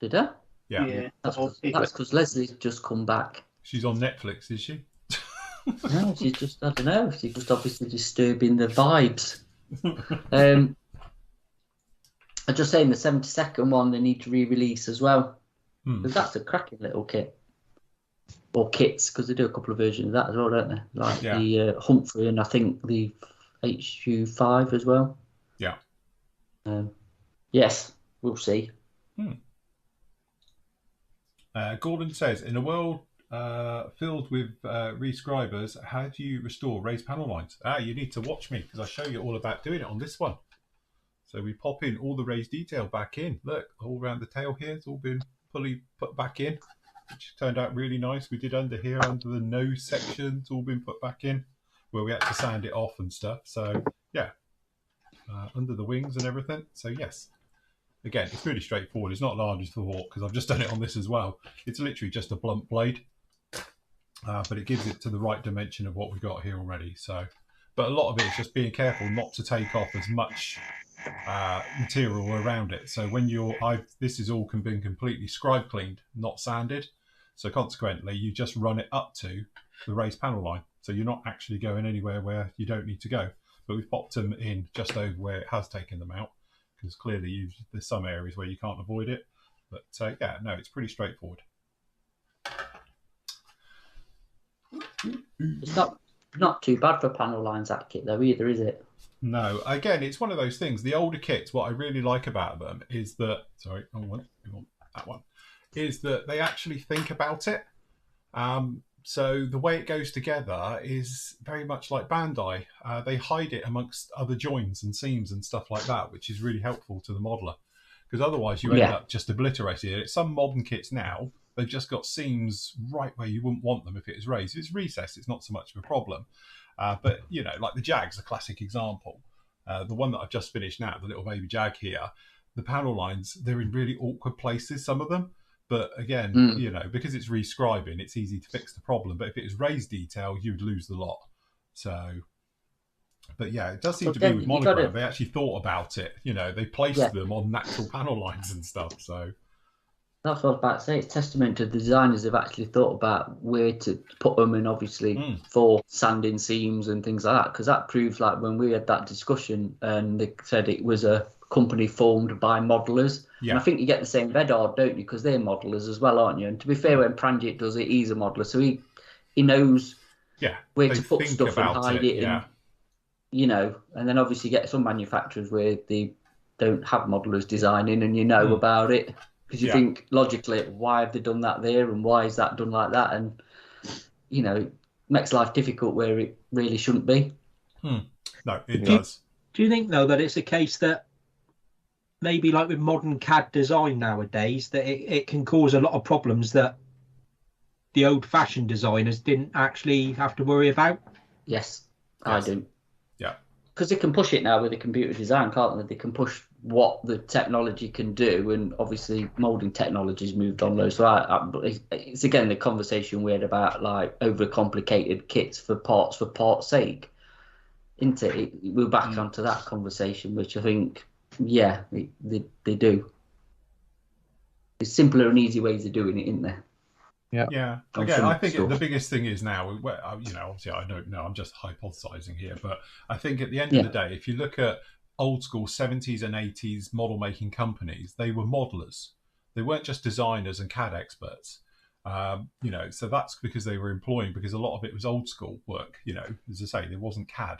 Did I? Yeah. That's because Leslie's just come back. She's on Netflix, is she? No, she's just, I don't know, she's just obviously disturbing the vibes. I'm just saying the 72nd one they need to re-release as well. Because that's a cracking little kit. Or kits, because they do a couple of versions of that as well, don't they? Like the Humphrey and I think the HU5 as well. Yeah. Yes, we'll see. Gordon says, in a world filled with rescribers, how do you restore raised panel lines? You need to watch me, because I show you all about doing it on this one. So we pop in all the raised detail back in. Look, all around the tail here, it's all been fully put back in, which turned out really nice. We did under here, under the nose section, it's all been put back in, where we had to sand it off and stuff. So, yeah, under the wings and everything. So, yes. Again, it's really straightforward. It's not large as the Hawk, because I've just done it on this as well. It's literally just a blunt blade, but it gives it to the right dimension of what we've got here already. So, but a lot of it is just being careful not to take off as much material around it. So when this is all been completely scribe cleaned, not sanded. So consequently, you just run it up to the raised panel line. So you're not actually going anywhere where you don't need to go. But we've popped them in just over where it has taken them out, because clearly there's some areas where you can't avoid it. But yeah, no, it's pretty straightforward. It's not too bad for panel lines, that kit, though, either, is it? No, again, it's one of those things. The older kits, what I really like about them is that, sorry, we want that one, is that they actually think about it. So the way it goes together is very much like Bandai. They hide it amongst other joins and seams and stuff like that, which is really helpful to the modeler. Because otherwise you end up just obliterating it. Some modern kits now, they've just got seams right where you wouldn't want them if it is raised. If it's recessed, it's not so much of a problem. But, you know, like the Jag's a classic example. The one that I've just finished now, the little baby Jag here, the panel lines, they're in really awkward places, some of them. But again, you know, because it's rescribing, it's easy to fix the problem. But if it is raised detail, you'd lose the lot. So, but yeah, it does seem to be with Monogram. They actually thought about it. You know, they placed them on natural panel lines and stuff. So that's what I was about to say. It's testament to the designers have actually thought about where to put them, and obviously for sanding seams and things like that. Because that proves, like when we had that discussion, and they said it was a company formed by modelers. Yeah. And I think you get the same Vedard, don't you? Because they're modelers as well, aren't you? And to be fair, when Pranjit does it, he's a modeler, so he knows where to put stuff and hide it. And, you know, and then obviously you get some manufacturers where they don't have modelers designing, and you know about it because you think logically, why have they done that there, and why is that done like that? And you know, it makes life difficult where it really shouldn't be. No, it does. Do you think though that it's a case that maybe like with modern CAD design nowadays, that it can cause a lot of problems that the old-fashioned designers didn't actually have to worry about? Yes. I do. Yeah. Because they can push it now with the computer design, can't they? They can push what the technology can do, and obviously moulding technology's moved on though. So it's again the conversation we had about like overcomplicated kits for parts' sake, isn't it? We're back onto that conversation, which I think... Yeah, they do. There's simpler and easy ways of doing it, isn't there? Yeah. Again, I think the biggest thing is now, you know, obviously I don't know, I'm just hypothesizing here, but I think at the end of the day, if you look at old school 70s and 80s model making companies, they were modelers. They weren't just designers and CAD experts. You know, so that's because they were employing, because a lot of it was old school work, you know, as I say, there wasn't CAD.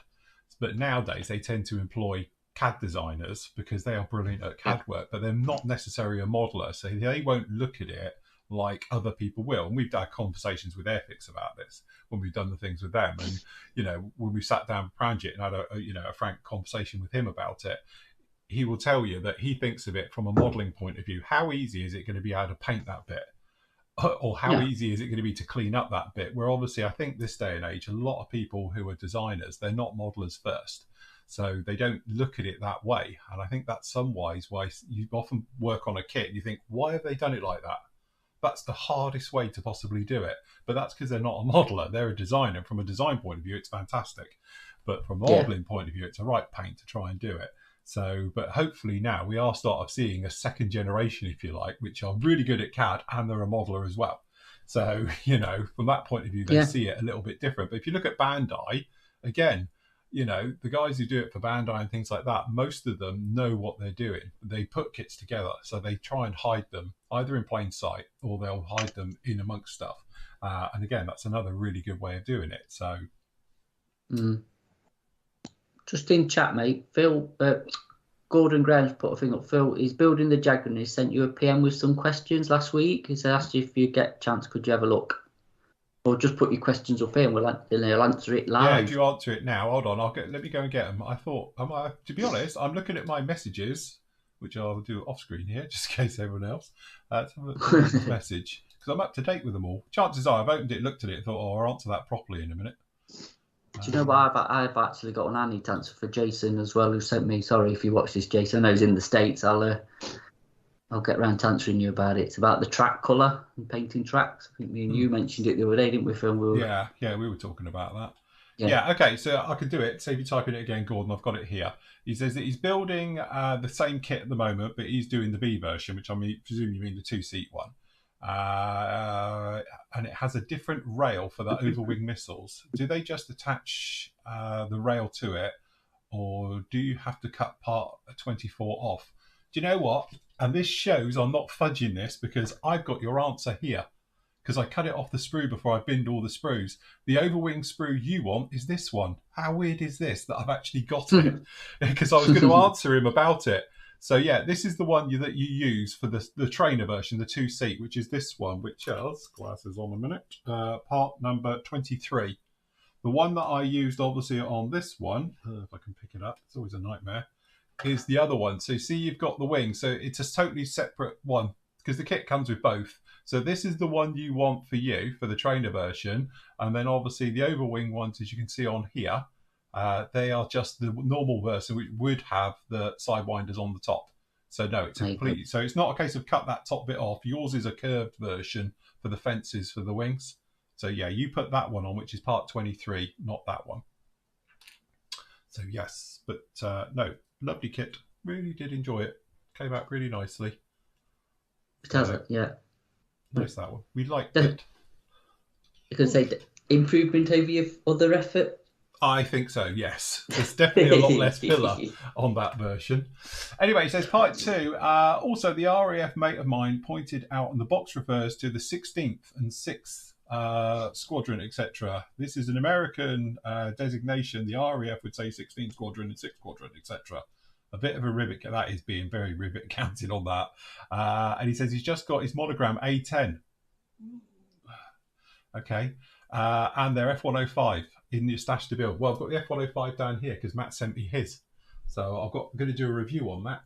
But nowadays they tend to employ CAD designers because they are brilliant at CAD work, but they're not necessarily a modeler, so they won't look at it like other people will. And we've had conversations with Airfix about this when we've done the things with them, and you know, when we sat down with Pranjit and had a frank conversation with him about it, he will tell you that he thinks of it from a modeling point of view. How easy is it going to be able to paint that bit, or how easy is it going to be to clean up that bit? Where obviously I think this day and age, a lot of people who are designers, they're not modelers first. So they don't look at it that way. And I think that's some ways why you often work on a kit and you think, why have they done it like that? That's the hardest way to possibly do it. But that's because they're not a modeler. They're a designer. From a design point of view, it's fantastic. But from a modeling point of view, it's a right pain to try and do it. So, but hopefully now we are starting seeing a second generation, if you like, which are really good at CAD and they're a modeler as well. So, you know, from that point of view, they see it a little bit different. But if you look at Bandai, again, you know, the guys who do it for Bandai and things like that, most of them know what they're doing. They put kits together, so they try and hide them either in plain sight or they'll hide them in amongst stuff. And again, that's another really good way of doing it. So, just in chat, mate, Phil, Gordon Graham's put a thing up. Phil, he's building the Jag and he sent you a PM with some questions last week. He's asked you if you get a chance, could you have a look? Or just put your questions up here and he'll answer it live. Yeah, if you answer it now, hold on, let me go and get them. I thought, to be honest, I'm looking at my messages, which I'll do off screen here, just in case everyone else. Let's have a look at this message, because I'm up to date with them all. Chances are I've opened it, looked at it, and thought, I'll answer that properly in a minute. Do you know what? I've actually got an I need to answer for Jason as well, who sent me. Sorry if you watch this, Jason. I know he's in the States. I'll get round to answering you about it. It's about the track colour and painting tracks. I think me and you mentioned it the other day, didn't we, Phil? Yeah, we were talking about that. Yeah, okay, so I could do it. So if you type in it again, Gordon, I've got it here. He says that he's building the same kit at the moment, but he's doing the B version, which presume you mean the 2-seat one. And it has a different rail for the overwing missiles. Do they just attach the rail to it, or do you have to cut part 24 off? Do you know what? And this shows I'm not fudging this because I've got your answer here. Because I cut it off the sprue before I binned all the sprues. The overwing sprue you want is this one. How weird is this that I've actually got it? Because I was going to answer him about it. So yeah, this is the one that you use for the trainer version, the 2-seat, which is this one, which has, glasses on a minute, part number 23. The one that I used obviously on this one, if I can pick it up, it's always a nightmare, is the other one. So see, you've got the wing. So it's a totally separate one because the kit comes with both. So this is the one you want for you, for the trainer version. And then obviously the overwing ones, as you can see on here, they are just the normal version, which would have the sidewinders on the top. So no, it's completely. So it's not a case of cut that top bit off. Yours is a curved version for the fences for the wings. So yeah, you put that one on, which is part 23, not that one. So yes, but no, lovely kit. Really did enjoy it. Came out really nicely. It has it, yeah. Nice, that one. We liked it. You could say improvement over your other effort. I think so, yes. There's definitely a lot less filler on that version. Anyway, it says part 2. Also, the RAF mate of mine pointed out, and the box refers to the 16th and 6th Squadron, etc. This is an American designation. The RAF would say 16th Squadron and 6th Squadron, etc. A bit of a rivet. That is being very rivet counted on that. And he says he's just got his monogram A10. Okay. And their F105 in your stash to build. Well, I've got the F105 down here because Matt sent me his. So I'm going to do a review on that.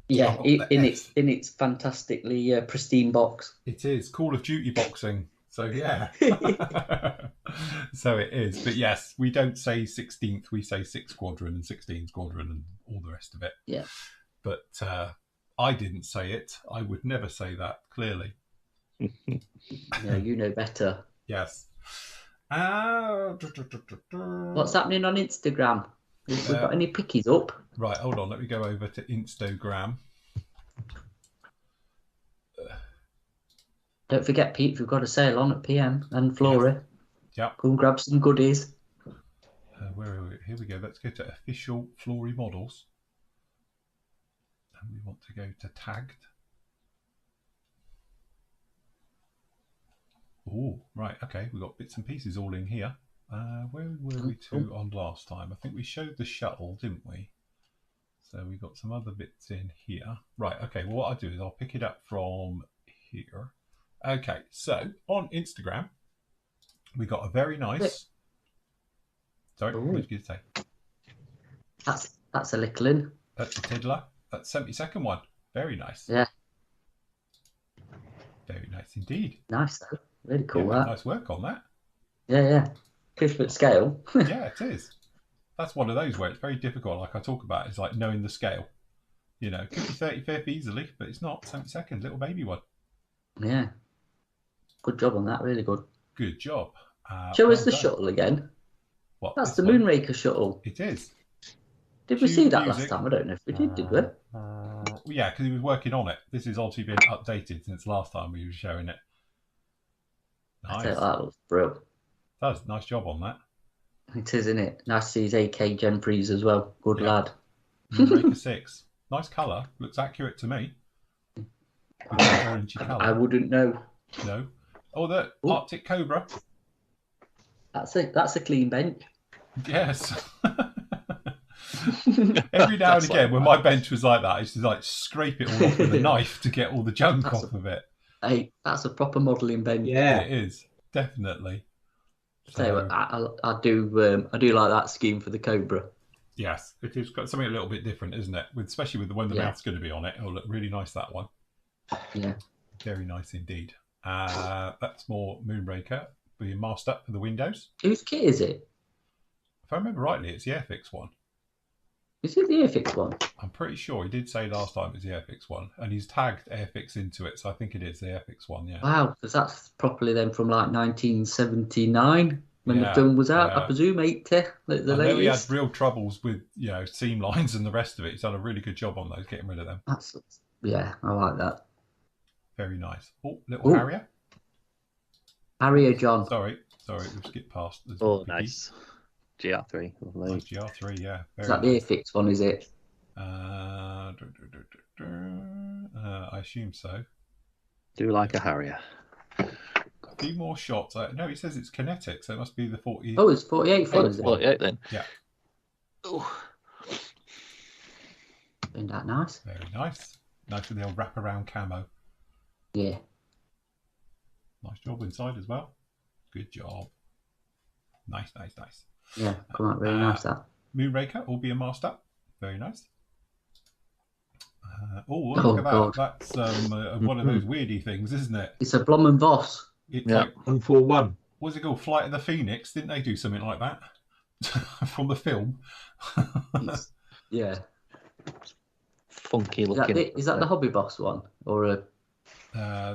Yeah, in its fantastically pristine box. It is Call of Duty boxing. So yeah. So it is. But yes, we don't say 16th, we say 6th Squadron and 16th Squadron and all the rest of it. Yeah. But I didn't say it. I would never say that, clearly. Yeah, you know better. Yes. What's happening on Instagram? Have we got any pickies up? Right, hold on. Let me go over to Instagram. Don't forget, Pete, we've got a sale on at PM and Flora. Yeah. Go and grab some goodies. Where are we? Here we go. Let's go to official Flory models. And we want to go to tagged. Oh, right. Okay. We've got bits and pieces all in here. Where were we to on last time? I think we showed the shuttle, didn't we? So we got some other bits in here. Right. Okay. Well, what I'll do is I'll pick it up from here. Okay. So on Instagram, we got a very nice. Sorry, what did you say? That's a little in. That's a tiddler. That's 72nd one. Very nice. Yeah. Very nice indeed. Nice though. Really cool. Yeah, that. nice work on that. Yeah. Clifford scale. Yeah, it is. That's one of those where it's very difficult. Like I talk about, it's like knowing the scale. You know, could be 35th easily, but it's not. 72nd, little baby one. Yeah. Good job on that. Really good. Good job. Show us the shuttle again. What? That's the Moonraker shuttle. It is. Did we see that last time? I don't know if we did we? Yeah, because he was working on it. This has obviously been updated since last time we were showing it. Nice. That looks brilliant. That's nice job on that. It is, isn't it? Nice to see his AK Gen 3s as well. Good lad. Moonraker 6. Nice colour. Looks accurate to me. Orangey colour. I wouldn't know. No. Oh, the Arctic Cobra. That's a clean bench. Yes. Every now and again, when my bench was like that, I used to like scrape it all off with a knife to get all the junk off of it. Hey, that's a proper modelling bench. Yeah, it is definitely. So I do like that scheme for the Cobra. Yes, it is got something a little bit different, isn't it? Especially with the one the mouth's going to be on it. It'll look really nice, that one. Yeah, very nice indeed. That's more Moonraker being masked up for the windows. Whose kit is it? If I remember rightly, it's the Airfix one. Is it the Airfix one? I'm pretty sure he did say last time it's the Airfix one, and he's tagged Airfix into it, so I think it is the Airfix one. Yeah. Wow, because that's properly then from like 1979. when the film was out. Yeah. I presume 80, the I know latest. he had real troubles with seam lines and the rest of it. He's done a really good job on those, getting rid of them. Yeah, I like that. Very nice. Oh, little Harrier. Harrier John. Sorry, we've skipped past. Nice. GR3. Lovely. Nice GR3, yeah. Is that the Airfix one, is it? I assume so. Do like a Harrier. A few more shots. No, he says it's kinetic, so it must be the 40. Oh, it's 48 fun, is it? 48 then. Yeah. Oh. Isn't that nice? Very nice. Nice with the old wraparound camo. Yeah. Nice job inside as well. Good job. Nice. Yeah, come out really nice, that. Moonraker, all being masked up. Very nice. Look at that. God. That's one of those weirdy things, isn't it? It's a Blom and Voss. It's Yeah, like, 141. what's it called? Flight of the Phoenix? Didn't they do something like that from the film? Yeah. Funky looking. Is that the Hobby Boss one? Or a...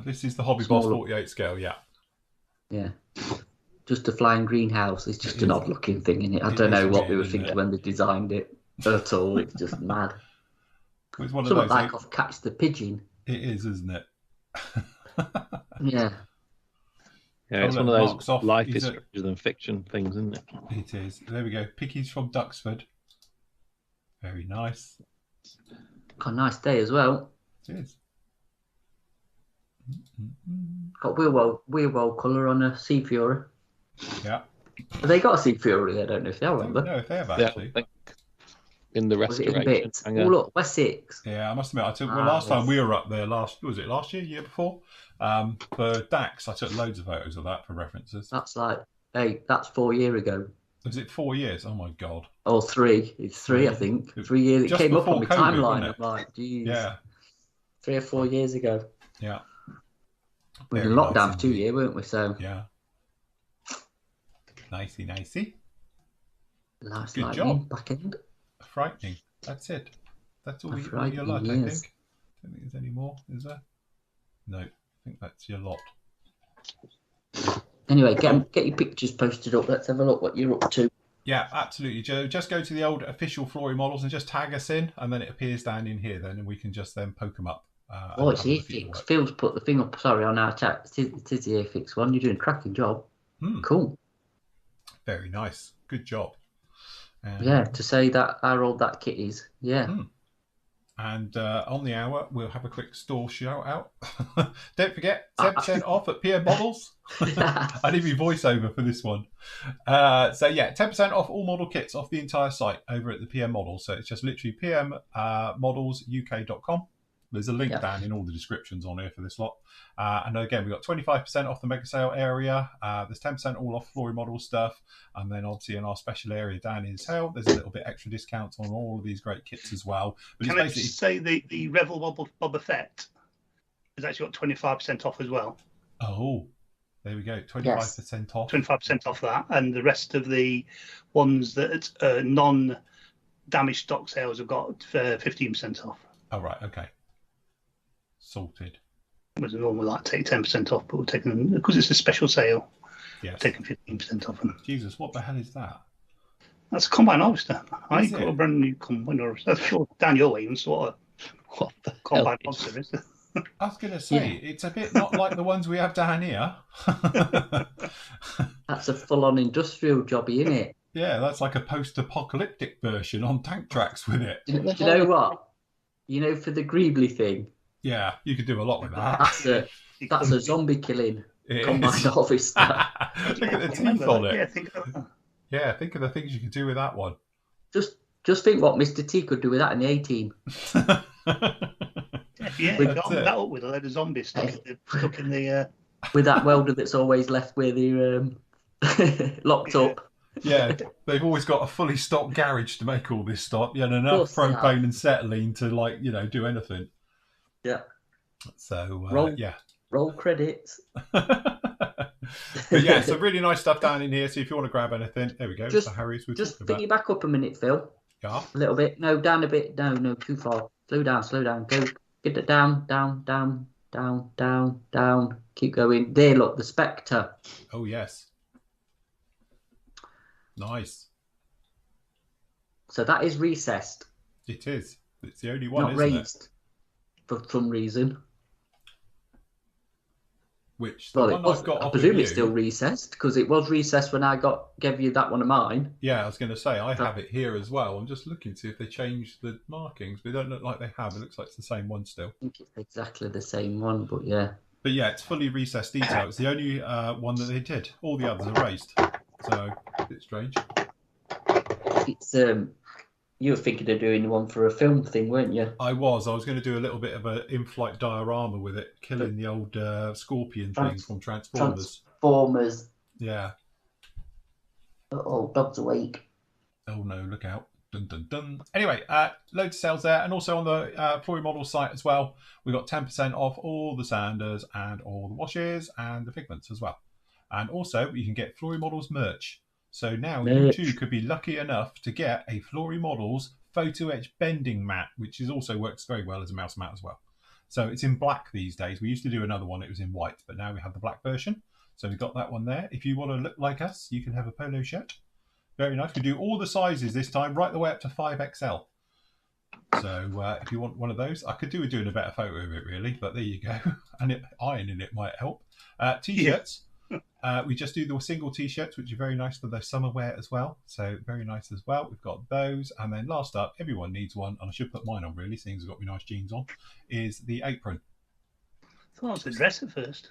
This is the Hobby Boss 48 scale, yeah. Yeah. Just a flying greenhouse. It's just an odd looking thing, isn't it? I don't know what they were thinking when they designed it at all. It's just mad. It's one of Something those, like off Catch the Pigeon. It is, isn't it? Yeah. Yeah, it's one of those life is stranger than fiction things, isn't it? It is. There we go. Pickies from Duxford. Very nice. Got a nice day as well. It is. Got wheel colour on a Sea Fury. Yeah. Have they got a Sea Fury? I don't know if they have. I don't know if they have actually. Yeah, in the Was it in restoration. bits? Oh look, Wessex. Yeah, I must admit, I took last time we were up there. Was it last year before? For Dax, I took loads of photos of that for references. That's 4 years ago. Was it 4 years? Oh my god. Or 3. It's 3, I think. 3 years. It Just came up on before my COVID, timeline. wasn't it? I'm like, geez. Yeah. 3 or 4 years ago. Yeah. We were in lockdown for 2 years, weren't we? So yeah. Nicey. Nice Good lightning job. back end. Frightening. That's it. That's all you're allowed, I think. Don't think there's any more, is there? No. I think that's your lot. Anyway, get your pictures posted up. Let's have a look what you're up to. Yeah, absolutely, Joe. Just go to the old official Flory models and just tag us in, and then it appears down in here then, and we can just then poke them up. It's the Airfix. Phil's put the thing up, sorry, on our chat. It is the Airfix one. You're doing a cracking job. Cool. Very nice. Good job. Yeah, to say that how old that kit is. Yeah. And on the hour, we'll have a quick store shout out. Don't forget, 10% off at PM Models. I need my voiceover for this one. 10% off all model kits off the entire site over at the PM Models. So it's just literally pmmodelsuk.com. There's a link down in all the descriptions on here for this lot. And again, we've got 25% off the mega sale area. There's 10% all off Flory model stuff. And then obviously in our special area down in Hell, there's a little bit extra discounts on all of these great kits as well. But Can I just say the Revel Boba Fett has actually got 25% off as well? Oh, there we go. 25% off. 25% off that. And the rest of the ones that non-damaged stock sales have got 15% off. Oh, right. Okay. Sorted. It was normally like take 10% off, but we're taking them because it's a special sale. Yes. Taking 15% off them. Jesus, what the hell is that? That's a combine harvester. I got it? a brand new combine harvester. That's sure Daniel Williams. What the combine harvester is. I was going to say, it's a bit not like the ones we have down here. That's a full-on industrial jobby, isn't it? Yeah, that's like a post-apocalyptic version on tank tracks with it. Do you know what? You know, for the Greebly thing. Yeah, you could do a lot with that. That's a zombie killing combine harvester. Look at the teeth on it. Yeah, think of that. Yeah, think of the things you could do with that one. Just think what Mr. T could do with that in the A-Team. Yeah, that up with a load of zombies stuck in the... With that welder that's always left where they're locked up. Yeah, they've always got a fully stocked garage to make all this stuff. Yeah, and enough propane and acetylene to do anything. Yeah. So roll credits. But yeah, some really nice stuff down in here. So if you want to grab anything, there we go. Just pick you back up a minute, Phil. Yeah. A little bit. No, down a bit. No, too far. Slow down. Go. Get it down. Keep going. There, look, the Spectre. Oh yes. Nice. So that is recessed. It is. It's the only one, not isn't raised it? for some reason. Which the one I've got I off presume of it's still recessed because it was recessed when I gave you that one of mine. Yeah, I was going to say I have it here as well. I'm just looking to see if they changed the markings, but they don't look like they have. It looks like it's the same one still. I think it's exactly the same one, but yeah. But yeah, it's fully recessed detail. It's the only one that they did. All the others are raised, so a bit strange. It's you were thinking of doing one for a film thing, weren't you? I was going to do a little bit of an in-flight diorama with it, killing the old scorpion thing from Transformers. Transformers. Yeah. Oh, dog's awake. Oh no, look out. Dun, dun, dun. Anyway, loads of sales there. And also on the Flory Models site as well, we got 10% off all the sanders and all the washes and the figments as well. And also, you can get Flory Models merch. So now you too could be lucky enough to get a Flory Models photo etch bending mat, which also works very well as a mouse mat as well. So it's in black these days. We used to do another one, it was in white, but now we have the black version. So we've got that one there. If you want to look like us, you can have a polo shirt. Very nice. We do all the sizes this time, right the way up to 5XL. So if you want one of those, I could do with doing a better photo of it, really, but there you go. And ironing it might help. T-shirts. We just do the single T-shirts, which are very nice for the summer wear as well. So very nice as well. We've got those. And then last up, everyone needs one, and I should put mine on, really, seeing as I've got my nice jeans on, is the apron. I thought it was a dress at first.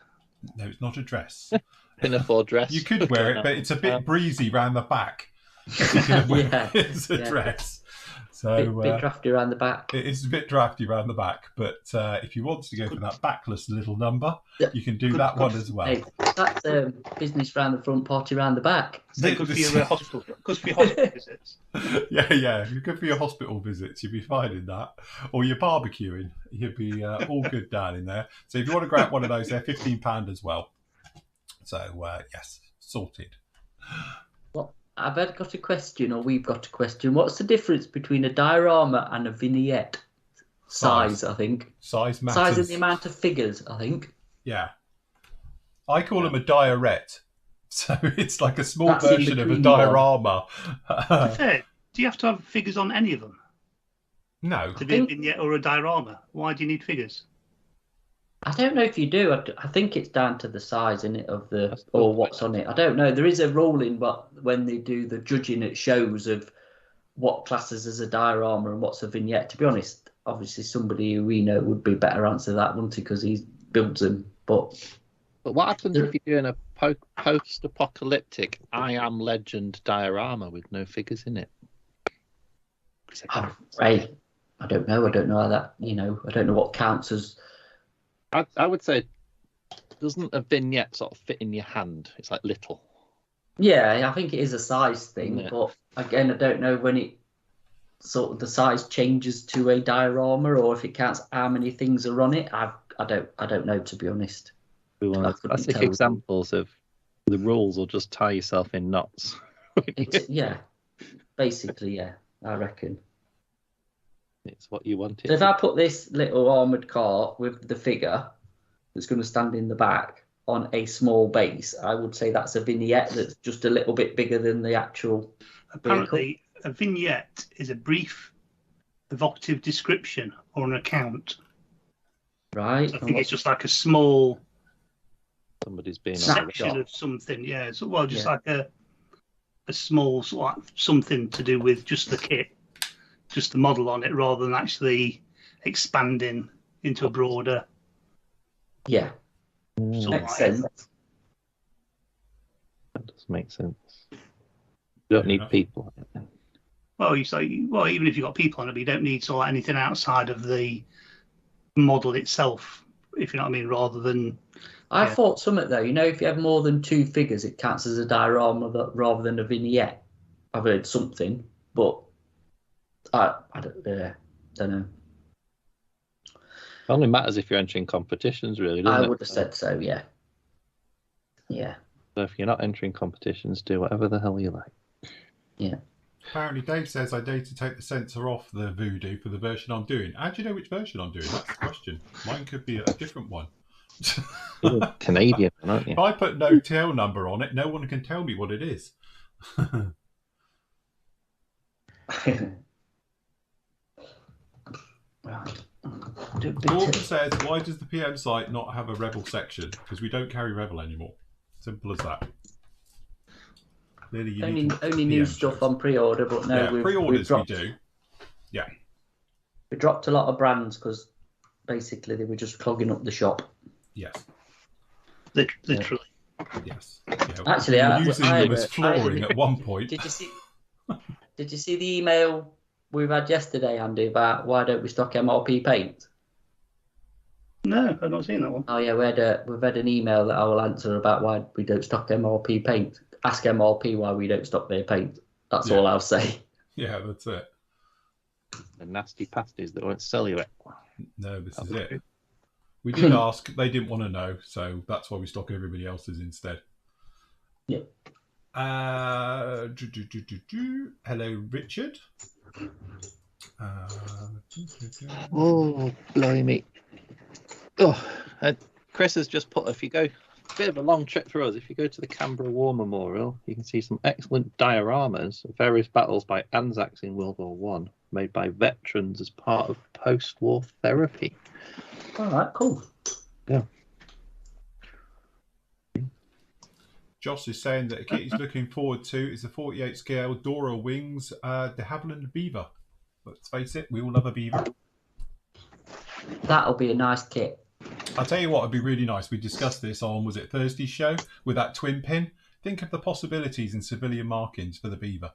No, it's not a dress. Pinafore dress. You could wear it, but it's a bit breezy round the back. It's a dress. So bit drafty around the back. It is a bit drafty around the back, but if you want to go for that backless little number, you can do that one as well. Hey, that's business round the front, party round the back. So good for your hospital. Good for your hospital visits. Yeah. Good for your hospital visits. You'd be fine in that, or your barbecuing. You'd be all good down in there. So if you want to grab one of those, they're £15 as well. So yes, sorted. I've got a question, or we've got a question. What's the difference between a diorama and a vignette? Size, I think. Size matters. Size and the amount of figures, I think. Yeah. I call them a diorette. So it's like a small version of a diorama. Do you have to have figures on any of them? No. To be a vignette or a diorama? Why do you need figures? I don't know if you do. I think it's down to the size in it of the or what's on it. I don't know. There is a ruling, but when they do the judging at shows of what classes as a diorama and what's a vignette, to be honest, obviously somebody who we know would be better answer that, wouldn't he? Because he builds them. But what happens if you're doing a post-apocalyptic I Am Legend diorama with no figures in it? I don't know. I don't know how that. I don't know what counts as. I would say, doesn't a vignette sort of fit in your hand? It's like little. Yeah, I think it is a size thing, but again, I don't know when it sort of the size changes to a diorama, or if it counts how many things are on it. I don't know, to be honest. Classic examples of the rules, or just tie yourself in knots. Basically, I reckon. It's what you want it. So if I put this little armoured car with the figure that's going to stand in the back on a small base, I would say that's a vignette that's just a little bit bigger than the actual Apparently, a vignette is a brief, evocative description or an account. Right. So I think it's just like a small somebody's being section of something. Yeah. So, like a small sort of something to do with just the kit. Just the model on it, rather than actually expanding into a broader. Yeah, makes sense. That does make sense. You don't need people on it. Well, even if you've got people on it, you don't need anything outside of the model itself, if you know what I mean. Rather than, I thought something though. If you have more than two figures, it counts as a diorama rather than a vignette. I've heard something, but. I don't know. It only matters if you're entering competitions, really, doesn't it? I would have said so, yeah. Yeah. So if you're not entering competitions, do whatever the hell you like. Yeah. Apparently Dave says I need to take the sensor off the Voodoo for the version I'm doing. How do you know which version I'm doing? That's the question. Mine could be a different one. You're Canadian, aren't you? If I put no tail number on it, no one can tell me what it is. Gordon says, why does the PM site not have a Rebel section? Because we don't carry Rebel anymore. Simple as that. Clearly you need only new stuff on pre-order, but no, yeah, pre-orders we do. Yeah. We dropped a lot of brands because basically they were just clogging up the shop. Yes. Literally. Yes. Yeah, actually, we were using them as flooring at one point. Did you see the email we've had yesterday, Andy, about why don't we stock MRP paint? No, I've not seen that one. Oh yeah, we've had an email that I will answer about why we don't stock MRP paint. Ask MRP why we don't stock their paint. That's all I'll say. Yeah, that's it. The nasty pasties that won't sell you it. No, this is it. We did ask, they didn't want to know, so that's why we stock everybody else's instead. Yeah. Hello, Richard. Oh, blimey. Oh, Chris has just put, if you go, a bit of a long trip for us, if you go to the Canberra War Memorial, you can see some excellent dioramas of various battles by Anzacs in World War One, made by veterans as part of post-war therapy. All right, cool. Yeah. Joss is saying that a kit he's looking forward to is the 48 scale Dora Wings de Havilland Beaver. Let's face it, we all love a beaver. That'll be a nice kit. I'll tell you what would be really nice. We discussed this on, was it Thursday's show, with that twin pin. Think of the possibilities in civilian markings for the beaver.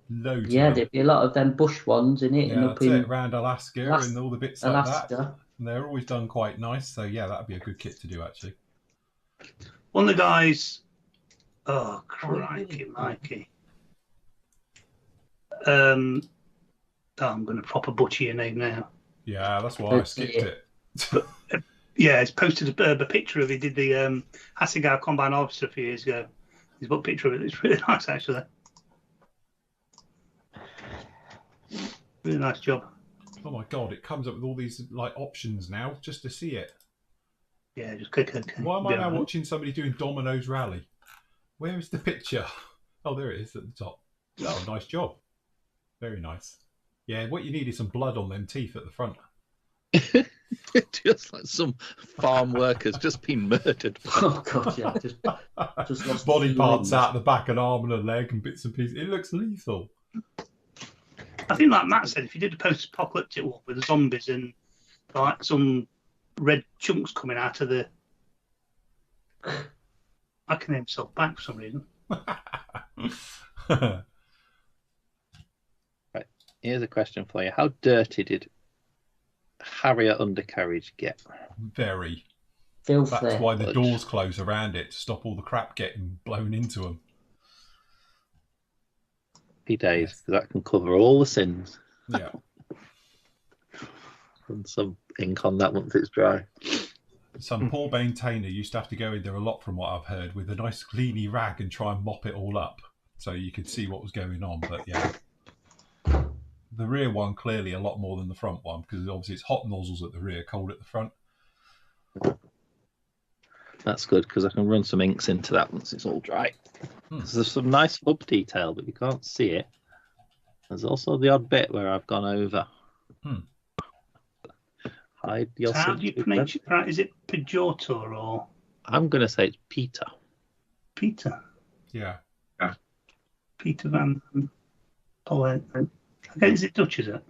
Loads. Yeah, there'd be a lot of them bush ones in it. Yeah, and that's it, around Alaska and all the bits like that. And they're always done quite nice. So yeah, that'd be a good kit to do actually. One of the guys, oh crikey, Mikey. I'm going to proper butcher your name now. Yeah, that's why I skipped it. Yeah, it's posted a picture of it. He did the Hasegawa Combine Officer a few years ago. He's got a picture of it. It's really nice, actually. Really nice job. Oh my god, it comes up with all these like options now just to see it. Yeah, just click OK. Why am I now watching somebody doing Domino's Rally? Where is the picture? Oh, there it is at the top. Oh, nice job. Very nice. Yeah, what you need is some blood on them teeth at the front. Just like some farm workers just been murdered. Oh god, yeah, just lost body parts out the back, an arm and a leg and bits and pieces. It looks lethal. I think, like Matt said, if you did a post-apocalyptic one with the zombies and like some red chunks coming out of the, I can hear myself back for some reason. Right, here's a question for you: how dirty did Harrier undercarriage get? Very. Filthy. That's why the doors close around it to stop all the crap getting blown into them. Happy days, because that can cover all the sins. Yeah. And some ink on that once it's dry. Some poor maintainer used to have to go in there a lot, from what I've heard, with a nice cleany rag and try and mop it all up so you could see what was going on. But yeah, the rear one clearly a lot more than the front one, because obviously it's hot nozzles at the rear, cold at the front. That's good, because I can run some inks into that once it's all dry. There's some nice hub detail, but you can't see it. There's also the odd bit where I've gone over. Hide your. So how do you pronounce it? Is it Pejotor or? I'm going to say it's Peter. Peter. Yeah. Peter van Polen. Okay, is it Dutch? Is it?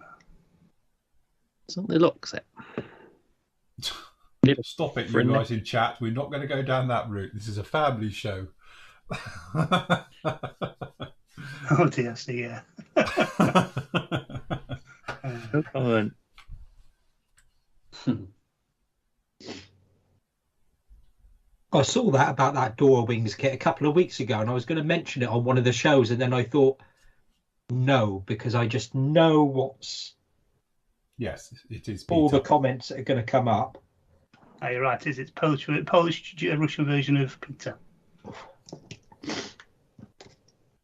Certainly looks it. Stop it, you guys in chat. We're not going to go down that route. This is a family show. Oh dear, see, yeah. No comment. I saw that about that Dora Wings kit a couple of weeks ago, and I was going to mention it on one of the shows, and then I thought, no, because I just know what's. Yes, it is. Peter. All the comments that are going to come up. Oh, you're right. It's Polish Russian version of Peter.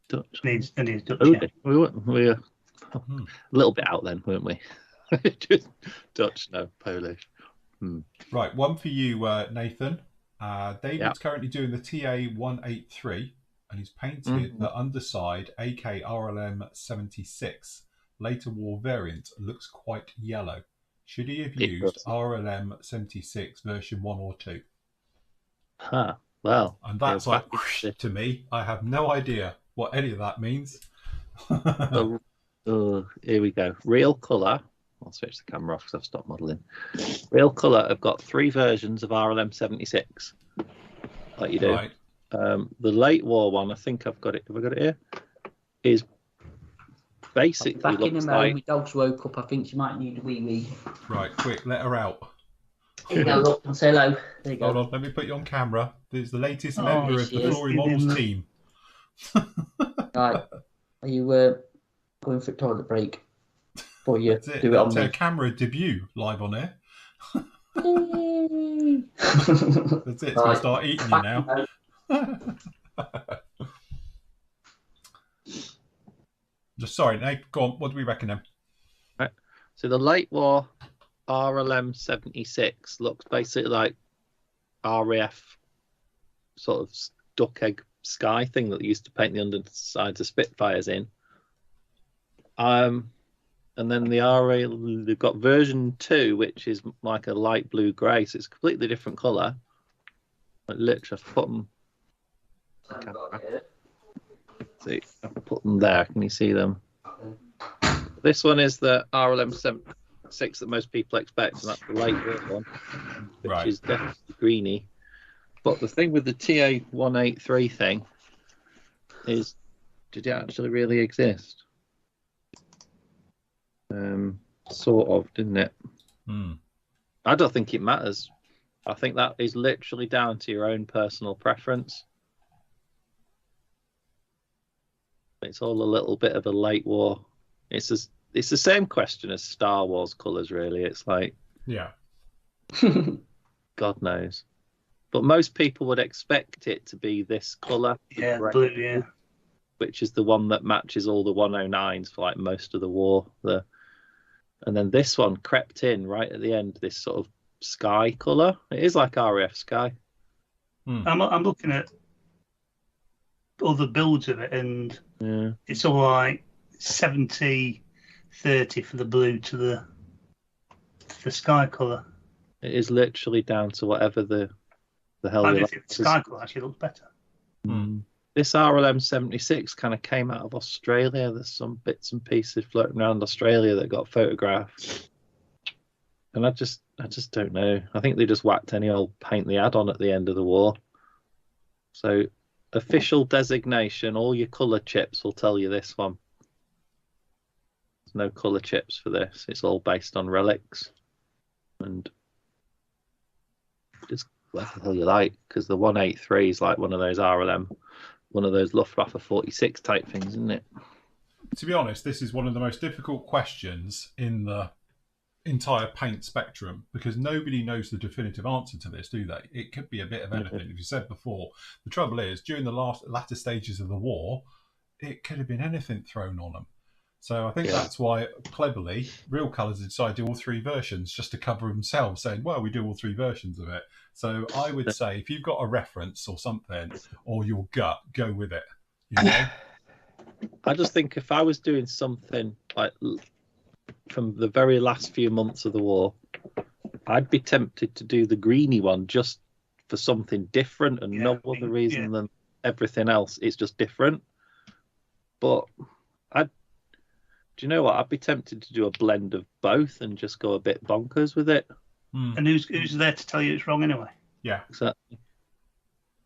Dutch. Needs Dutch. Oh, Yeah. we were a little bit out then, weren't we? Just Dutch, no Polish. Right, one for you, Nathan. David's currently doing the TA 183. and he's painted the underside AK RLM 76 later war variant looks quite yellow. Should he have used RLM 76 version 1 or 2? Huh. Well, and that's like whoosh, to me. I have no idea what any of that means. Here we go. Real Colour. I'll switch the camera off because I've stopped modelling. Real Colour have got 3 versions of RLM 76. Like you do. Right. The late war one, I think I've got it. Have I got it here? Is basically back in a looks moment. like... My dog's woke up. I think she might need a wee wee. Right, quick, let her out. Here you go, look, and say hello. There you go. Hold on, let me put you on camera. There's the latest member of the Glory Models team. Right, are you going for a toilet break? Or you That's it. do it on That's me? her camera debut live on air. Yay. That's it. It's going to start eating you now. Just sorry, Nate. Go on. What do we reckon then? Right. So the late war RLM 76 looks basically like RAF sort of duck egg sky thing that they used to paint the undersides of Spitfires in. And then the RA, they've got version 2, which is like a light blue grey, so it's a completely different colour. Like literally, I've put them. See, I've put them there. Can you see them? This one is the RLM 76 that most people expect, and that's the light blue one, which is definitely greeny. But the thing with the TA183 thing is, did it actually really exist? Sort of, didn't it? I don't think it matters. I think that is literally down to your own personal preference. It's all a little bit of a late war. It's the same question as Star Wars colours, really. It's like, yeah, God knows. But most people would expect it to be this colour. Yeah, blue, yeah. Which is the one that matches all the 109s for like most of the war. And then this one crept in right at the end, this sort of sky colour. It is like RAF sky. I'm looking at other builds of it, and it's all like 70-30 for the blue to the sky colour. It is literally down to whatever the hell you like. The sky colour actually looks better. This RLM 76 kind of came out of Australia. There's some bits and pieces floating around Australia that got photographed. And I just don't know. I think they just whacked any old paint they had on at the end of the war. So official designation, all your colour chips will tell you this one. There's no colour chips for this. It's all based on relics. And just what the hell you like, because the 183 is like one of those RLM, one of those Luftwaffe 46 type things, isn't it? To be honest, this is one of the most difficult questions in the entire paint spectrum, because nobody knows the definitive answer to this, do they? It could be a bit of anything. As you said before, the trouble is, during the latter stages of the war, it could have been anything thrown on them. So I think that's why, cleverly, Real Colours decided to do all 3 versions just to cover themselves, saying, well, we do all 3 versions of it. So I would say, if you've got a reference or something, or your gut, go with it. You know? I just think if I was doing something like from the very last few months of the war, I'd be tempted to do the greeny one just for something different and no other reason than everything else. It's just different. But do you know what? I'd be tempted to do a blend of both and just go a bit bonkers with it. And who's there to tell you it's wrong anyway? Yeah. Exactly. I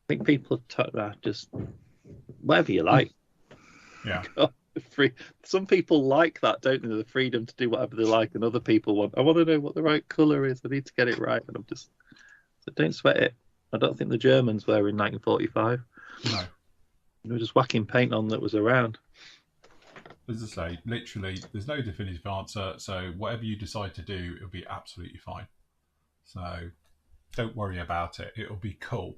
think people just whatever you like. Yeah. Free. Some people like that, don't they? The freedom to do whatever they like, and other people want, I want to know what the right colour is. I need to get it right. And I'm just, so don't sweat it. I don't think the Germans were in 1945. No. They were just whacking paint on that was around. As I say, literally, there's no definitive answer. So whatever you decide to do, it'll be absolutely fine. So don't worry about it. It'll be cool.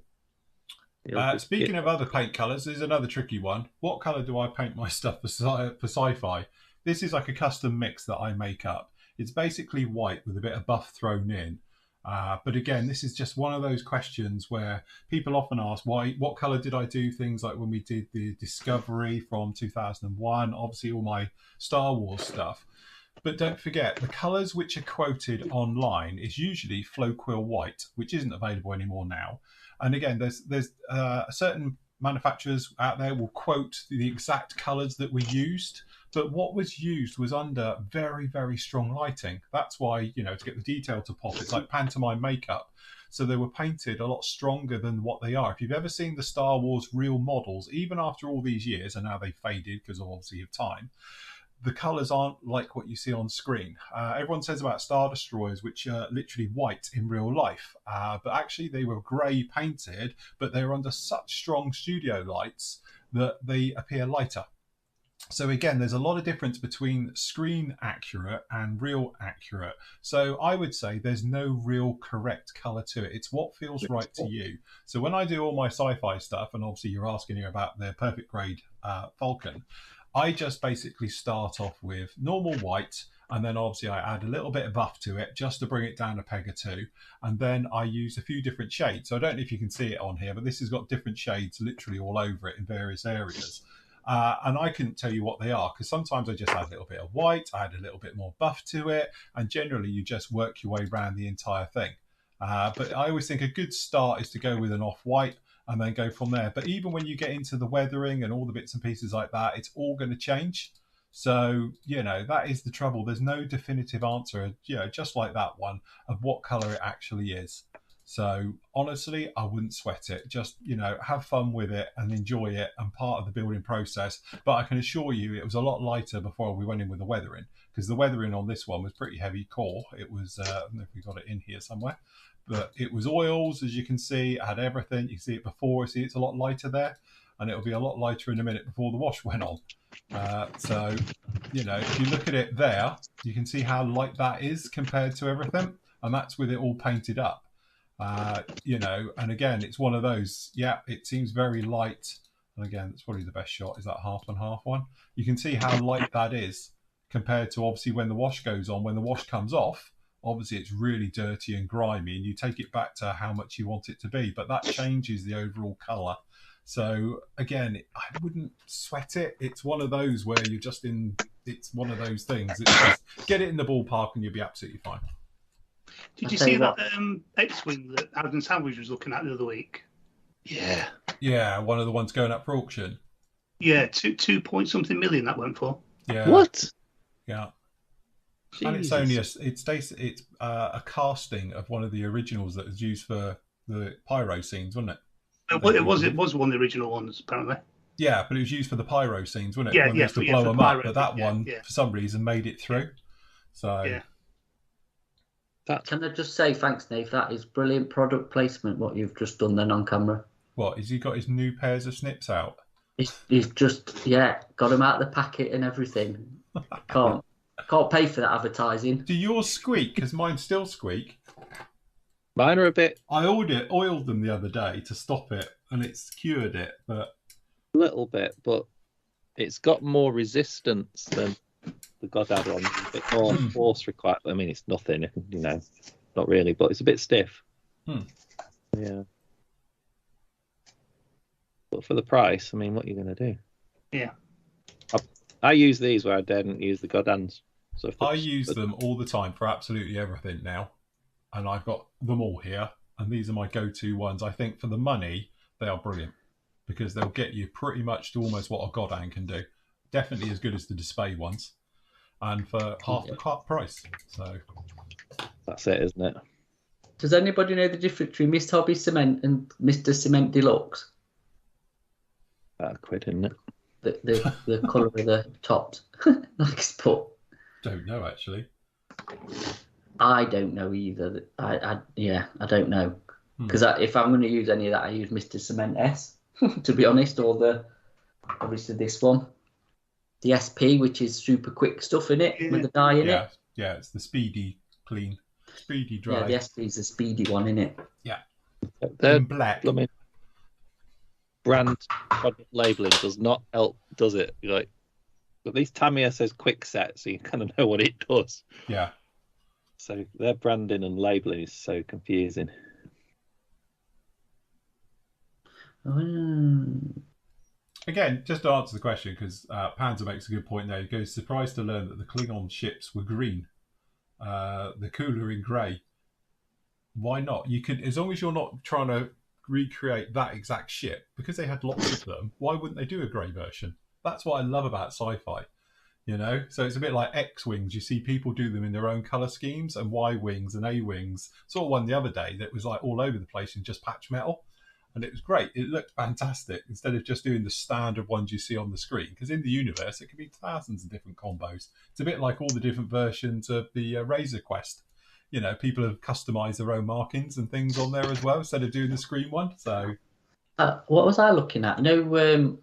Speaking of other paint colours, there's another tricky one. What colour do I paint my stuff for sci-fi? This is like a custom mix that I make up. It's basically white with a bit of buff thrown in. But again, this is just one of those questions where people often ask, what colour did I do? Things like when we did the Discovery from 2001, obviously all my Star Wars stuff. But don't forget, the colours which are quoted online is usually Floquil White, which isn't available anymore now. And again, there's certain manufacturers out there will quote the exact colours that were used. But what was used was under very, very strong lighting. That's why, to get the detail to pop, it's like pantomime makeup. So they were painted a lot stronger than what they are. If you've ever seen the Star Wars real models, even after all these years, and now they've faded because obviously of time, the colours aren't like what you see on screen. Everyone says about Star Destroyers, which are literally white in real life. But actually they were grey painted, but they were under such strong studio lights that they appear lighter. So again, there's a lot of difference between screen accurate and real accurate. So I would say there's no real correct color to it. It's what feels right to you. So when I do all my sci-fi stuff, and obviously you're asking here about the perfect grade Falcon, I just basically start off with normal white, and then obviously I add a little bit of buff to it just to bring it down a peg or two. And then I use a few different shades. So I don't know if you can see it on here, but this has got different shades literally all over it in various areas. And I couldn't tell you what they are because sometimes I just add a little bit of white, I add a little bit more buff to it, and generally you just work your way around the entire thing. But I always think a good start is to go with an off-white and then go from there. But even when you get into the weathering and all the bits and pieces like that, it's all going to change. So, that is the trouble. There's no definitive answer, just like that one, of what colour it actually is. So honestly, I wouldn't sweat it. Just, have fun with it and enjoy it and part of the building process. But I can assure you it was a lot lighter before we went in with the weathering, because the weathering on this one was pretty heavy core. It was, I don't know if we got it in here somewhere, but it was oils, as you can see. It had everything. You can see it before. See, it's a lot lighter there, and it'll be a lot lighter in a minute before the wash went on. So, if you look at it there, you can see how light that is compared to everything, and that's with it all painted up. And again, it's one of those, it seems very light. And again, it's probably the best shot is that half and half one. You can see how light that is compared to obviously when the wash goes on. When the wash comes off, obviously it's really dirty and grimy, and you take it back to how much you want it to be, but that changes the overall colour. So again, I wouldn't sweat it. It's one of those where you're just it's one of those things. It's just get it in the ballpark and you'll be absolutely fine. Did you see that X-Wing that Adam Sandwich was looking at the other week? Yeah, one of the ones going up for auction. Yeah, 2 point something million that went for. Yeah. What? Yeah. Jesus. And it's only it's a casting of one of the originals that was used for the pyro scenes, wasn't it? It was one of the original ones, apparently. Yeah, but it was used for the pyro scenes, wasn't it? Yeah, when they used to blow them pyro, up. But that one, for some reason, made it through. So. Yeah. Can I just say thanks, Nave? That is brilliant product placement. What you've just done then on camera. What, has he got his new pairs of snips out? He's just got them out of the packet and everything. Can't pay for that advertising. Do yours squeak? Because mine still squeak. Mine are a bit. I oiled them the other day to stop it, and it's cured it, but A little bit, but it's got more resistance than the Goddard one. A bit more force required. I mean, it's nothing, not really, but it's a bit stiff. Yeah. But for the price, I mean, what are you going to do? Yeah. I use these where I didn't use the Goddans. So I use them all the time for absolutely everything now. And I've got them all here. And these are my go-to ones. I think for the money, they are brilliant. Because they'll get you pretty much to almost what a Goddan can do. Definitely as good as the display ones. And for half the price. So that's it, isn't it? Does anybody know the difference between Mr. Hobby Cement and Mr. Cement Deluxe? £1, isn't it? The colour of the tops. Like it's put. Don't know, actually. I don't know either. I don't know. Because if I'm going to use any of that, I use Mr. Cement S, to be honest, or obviously this one. The SP, which is super quick stuff in it, with the dye in it. Yeah, it's the speedy clean, speedy dry. Yeah, the SP is the speedy one in it. Yeah. In black. I mean, brand product labelling does not help, does it? But at least Tamiya says quick set, so you kind of know what it does. Yeah. So their branding and labelling is so confusing. Again, just to answer the question, because Panzer makes a good point there. He goes, surprised to learn that the Klingon ships were green, the cooler in grey. Why not? You can, as long as you're not trying to recreate that exact ship, because they had lots of them. Why wouldn't they do a grey version? That's what I love about sci-fi. You know, so it's a bit like X-wings. You see people do them in their own colour schemes, and Y-wings and A-wings. Saw one the other day that was like all over the place in just patch metal, and it was great. It looked fantastic instead of just doing the standard ones you see on the screen. Because in the universe, it can be thousands of different combos. It's a bit like all the different versions of the Razor Quest. You know, people have customised their own markings and things on there as well instead of doing the screen one. So, what was I looking at? No.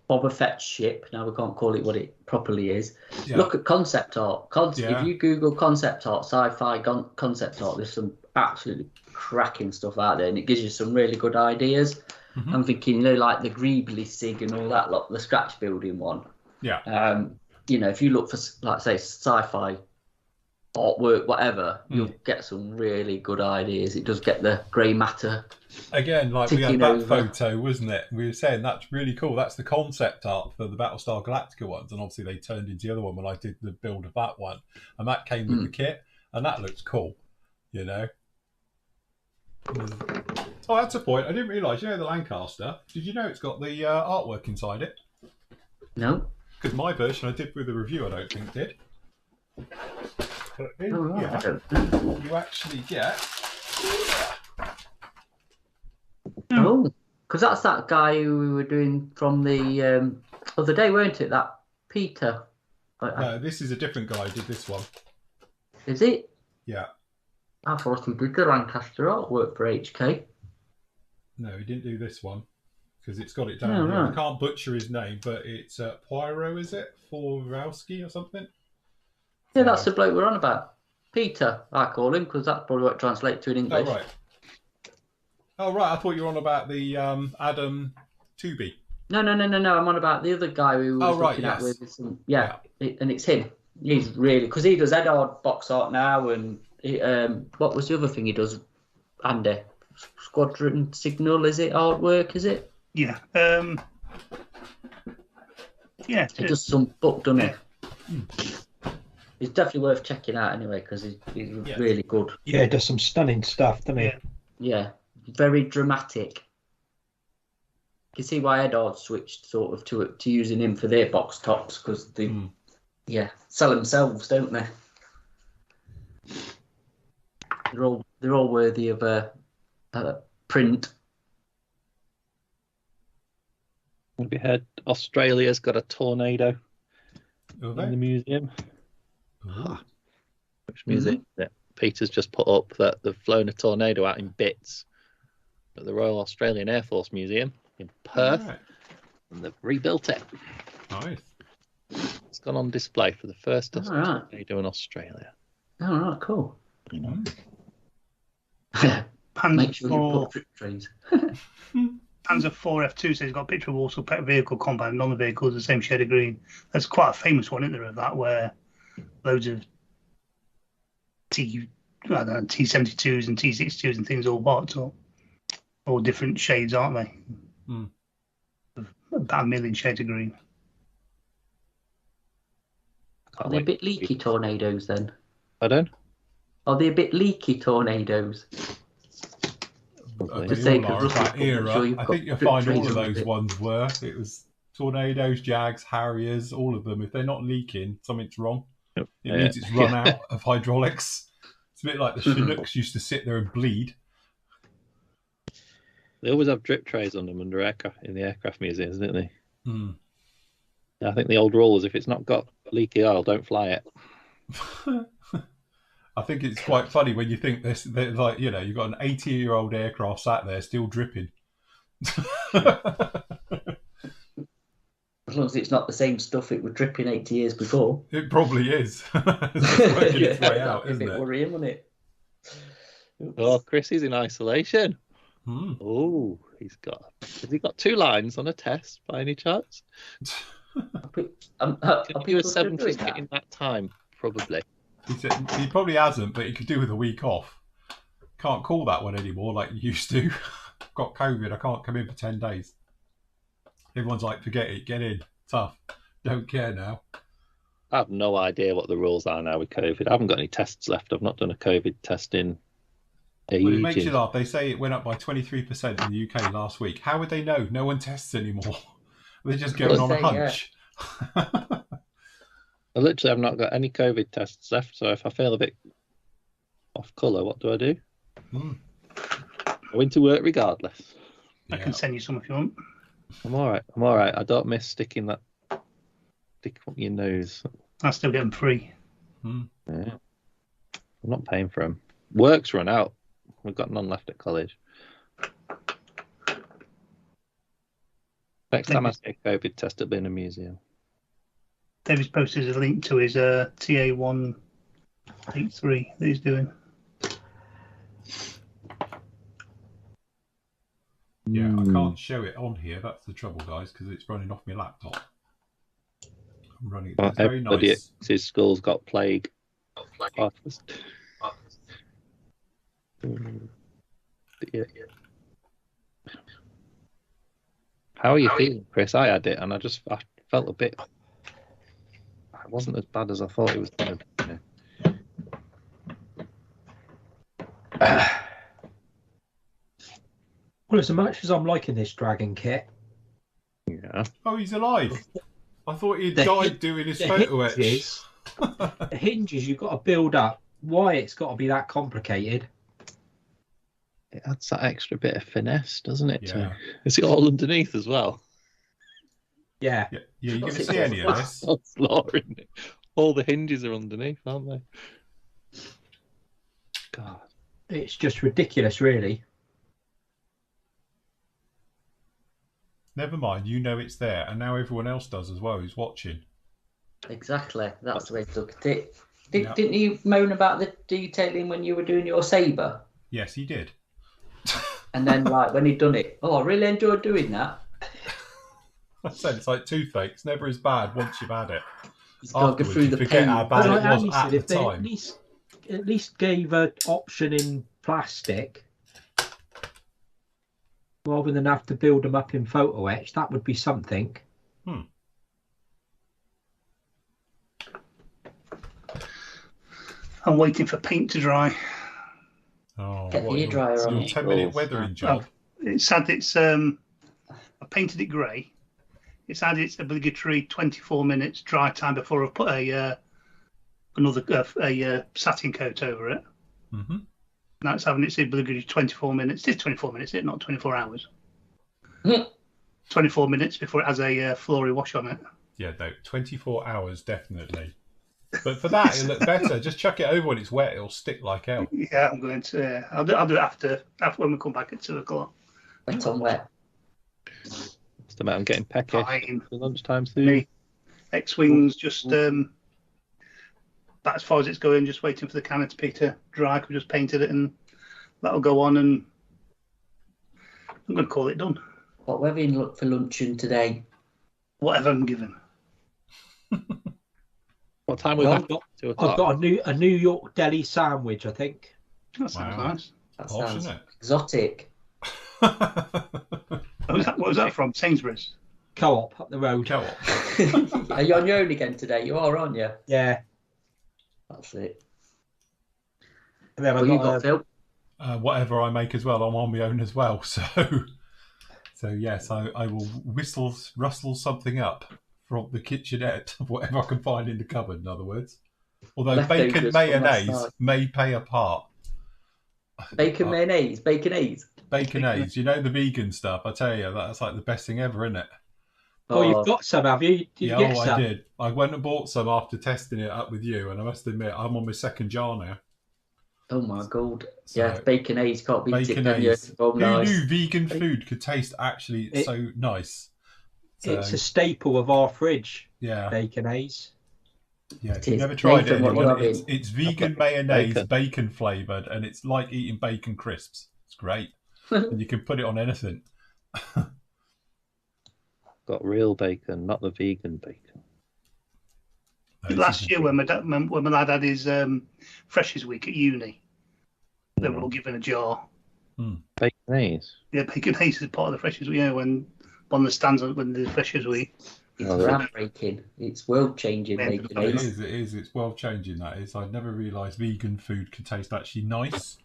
Boba Fett's ship. Now we can't call it what it properly is. yeah. Look at concept art. Yeah. If you Google concept art, sci-fi concept art, there's some absolutely cracking stuff out there, and it gives you some really good ideas. Mm-hmm. I'm thinking, you know, like the Greebly Sig and all that, like the scratch building one. Yeah. You know, if you look for, like, say, sci-fi artwork, whatever, you'll get some really good ideas. It does get the grey matter. Again, like we had ticking that over. photo, wasn't it? We were saying that's really cool. That's the concept art for the Battlestar Galactica ones, and obviously they turned into the other one when I did the build of that one, and that came with the kit, and that looks cool, you know. Oh, that's a point. I didn't realise. You know the Lancaster. Did you know it's got the artwork inside it? No. Because my version I did with the review, I don't think did. But Oh, right. yeah, you actually get. Oh, because that's that guy who we were doing from the other day, weren't it? That Peter. No, this is a different guy who did this one. Is it? Yeah. I thought he did the Lancaster artwork for HK. No, he didn't do this one because it's got it down Oh, here. right. I can't butcher his name, but it's Poirot, is it? Forowski or something? Yeah, that's the bloke we're on about. Peter, I call him, because that's probably what it translates to in English. Oh, right. Oh, right. I thought you were on about the Adam Tooby. No. I'm on about the other guy we were looking at with some, and it's him. He's really, because he does head art, box art now, and he, what was the other thing he does? Andy, Squadron Signal, is it artwork? Is it? Yeah. Yeah. He does some book, doesn't he? He's definitely worth checking out anyway, because he's really good. Yeah, he does some stunning stuff, doesn't he? Yeah, very dramatic. You can see why Eddard switched sort of to using him for their box tops, because they sell themselves, don't they? They're all worthy of a print. Have you heard Australia's got a tornado In in the museum? Ooh. Which museum? Yeah. Peter's just put up that they've flown a tornado out in bits at the Royal Australian Air Force Museum in Perth, Right. and they've rebuilt it. Nice. It's gone on display for the first Right. tornado in Australia. All right, cool. Mm. Make sure you Panzer put drip trays. 4 F2 says he's got a picture of also pet vehicle compound, and on the vehicle is the same shade of green. That's quite a famous one, isn't there, of that, where loads of T72s and T62s and things all bought, all different shades, aren't they? Mm. About 1 million shades of green. Are they a bit leaky tornadoes then? Pardon? Are they a bit leaky tornadoes? They Just say, all are 'cause of that Russell's era. sure you've I got think you'll drip find all trays of on those it. ones were. It was tornadoes, Jags, Harriers, all of them. If they're not leaking, something's wrong. Yep. It means it's run out of hydraulics. It's a bit like the Chinooks used to sit there and bleed. They always have drip trays on them under aircraft in the aircraft museums, don't they? Mm. I think the old rule is if it's not got leaky oil, don't fly it. I think it's quite funny when you think this, like, you know, you've got an 80-year-old aircraft sat there still dripping. As long as it's not the same stuff it was dripping 80 years before. It probably is. It's working its way out, That'd isn't be a bit it? worrying, wouldn't it? Oh, Chris is in isolation. Hmm. Oh, has he got 2 lines on a test by any chance? Are Can you do people a still doing 70 that? in that time? Probably. He said he probably hasn't, but he could do with a week off. Can't call that one anymore like you used to. Got COVID, I can't come in for 10 days. Everyone's like, forget it, get in. Tough. Don't care now. I have no idea what the rules are now with COVID. I haven't got any tests left. I've not done a COVID test in ages. Well, it makes you laugh. They say it went up by 23% in the UK last week. How would they know? No one tests anymore. They're just going on a hunch. I literally have not got any COVID tests left, so if I feel a bit off colour, what do I do? Go into work regardless. I can send you some if you want. I'm all right. I don't miss sticking that stick up your nose. I still get them free. Yeah. I'm not paying for them. Work's run out. We've got none left at college. Next time I take a COVID test, it'll be in a museum. David's posted a link to his TA183 that he's doing. Yeah, I can't show it on here. That's the trouble, guys, because it's running off my laptop. I'm running it. It's very Everybody nice. at his school's got plague. How are you feeling, Chris? I had it, and I felt a bit. It wasn't as bad as I thought it was going to be. Well, as much as I'm liking this dragon kit, Yeah. Oh, he's alive. I thought he'd The died hin- doing his the photo etch. hinges, the hinges you've got to build up. Why it's got to be that complicated? It adds that extra bit of finesse, doesn't it? Yeah. Is it all underneath as well? Yeah. Yeah, you're going to see any of this. On the floor, isn't it? All the hinges are underneath, aren't they? God. It's just ridiculous, really. Never mind, you know it's there, and now everyone else does as well who's watching. Exactly. That's the way to look at it. Yeah. Didn't you moan about the detailing when you were doing your sabre? Yes, he did. And then, like, when he'd done it, I really enjoyed doing that. I said it's like toothaches, never as bad once you've had it. Just got to go Afterwards, through you the forget pain. how bad Like it was Andy at said, the if they time. at least gave an option in plastic, rather than have to build them up in photo etch, that would be something. I'm waiting for paint to dry. Oh, Get the what, hairdryer on your it. 10-minute Oh, weathering job. It's had its I painted it grey. It's had its obligatory 24 minutes dry time before I've put another satin coat over it. Mm-hmm. Now it's having its obligatory 24 minutes. It's 24 minutes, isn't it? Not 24 hours. 24 minutes before it has a flory wash on it. Yeah, no, 24 hours definitely. But for that, it'll look better. Just chuck it over when it's wet; it'll stick like hell. Yeah, I'm going to. I'll do it after when we come back at 2 o'clock. Wet on wet. Just about I'm getting peckish Fine. for lunchtime soon. Me. X-Wings just about as far as it's going, just waiting for the canopy to dry. We've just painted it and that'll go on, and I'm going to call it done. What we're having look for luncheon today? Whatever I'm given. What time was Well, that? 2 I've o'clock. got a New York deli sandwich, I think. That sounds Wow. nice. That Posh, sounds isn't exotic. What was that from? Sainsbury's? Co-op up the road. Co-op. Are you on your own again today? You are, aren't you? Yeah. That's it. And then What I've you got got, a- Phil? Whatever I make as well, I'm on my own as well. So yes, I will rustle something up from the kitchenette of whatever I can find in the cupboard. In other words, although Leftovers bacon from last mayonnaise night. may play a part. Bacon mayonnaise, baconaise. Baconaise, you know the vegan stuff. I tell you, that's like the best thing ever, isn't it? Oh, you've got some, have you? Did you Yeah, get I some? did. I went and bought some after testing it up with you, and I must admit, I'm on my second jar now. Oh my god. So, Yeah, baconaise can't beat it, can you? Baconaise. Oh, Who nice. knew vegan food could taste actually so nice? So, It's a staple of our fridge, yeah, baconaise. yeah. If It you've is. never tried Nathan, it, what you anyone, having? it's vegan mayonnaise, bacon flavoured, and it's like eating bacon crisps. It's great. And you can put it on anything. Got real bacon, not the vegan bacon. Last year, when my lad had his Freshers Week at uni, they were all given a jar. Bacon Haze. Yeah, Bacon Haze is part of the Freshers Week. Yeah, when one of the stands when the Freshers Week. It's groundbreaking. It's world changing. Bacon Haze. It is. It's world changing. That is. I'd never realised vegan food could taste actually nice,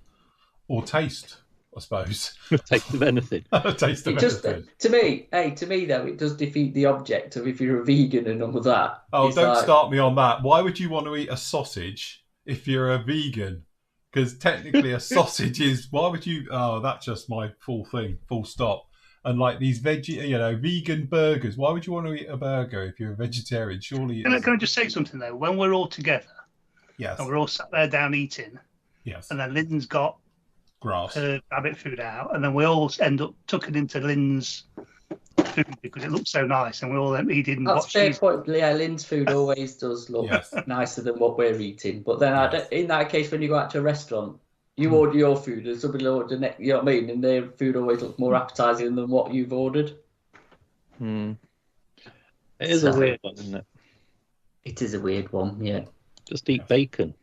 or taste. I suppose. Taste of anything. Taste of anything. To me though, it does defeat the object of if you're a vegan and all that. Oh, don't start me on that. Why would you want to eat a sausage if you're a vegan? Because technically a sausage is... Why would you... Oh, that's just my full thing. Full stop. And like these vegan burgers. Why would you want to eat a burger if you're a vegetarian? Surely Can I just say something though? When we're all together... Yes. And we're all sat there down eating... Yes. And then Lynn's got... grass. Her rabbit food out, and then we all end up tucking into Lynn's food because it looks so nice, and we all eating. That's a fair point. Yeah, Lynn's food always does look nicer than what we're eating. But then, in that case, when you go out to a restaurant, you order your food, and somebody will order next. You know what I mean? And their food always looks more appetising than what you've ordered. It is a weird one, isn't it? It is a weird one. Yeah. Just eat bacon.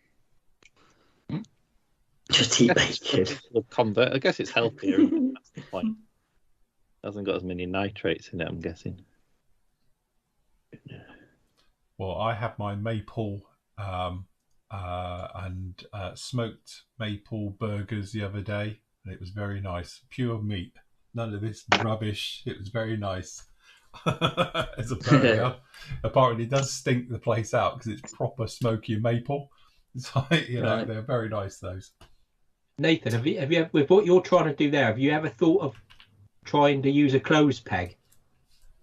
Just eat bacon. Convert. I guess it's healthier. That's the point. It hasn't got as many nitrates in it, I'm guessing. Well, I had my maple and smoked maple burgers the other day, and it was very nice. Pure meat. None of this rubbish. It was very nice. As a burger. Apparently, it does stink the place out because it's proper smoky maple. So, they're very nice, those. Nathan, have you with what you're trying to do there, have you ever thought of trying to use a clothes peg?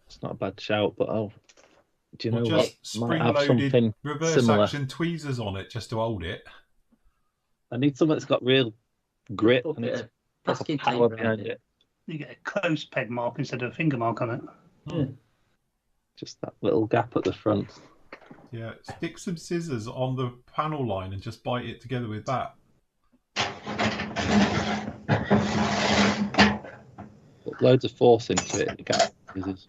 It's not a bad shout, but do you know just what? Spring-loaded reverse similar. Action tweezers on it just to hold it. I need something that's got real grit and it's proper power behind it. You get a clothes peg mark instead of a finger mark on it. Yeah. Just that little gap at the front. Yeah, stick some scissors on the panel line and just bite it together with that. Put loads of force into it. You get scissors.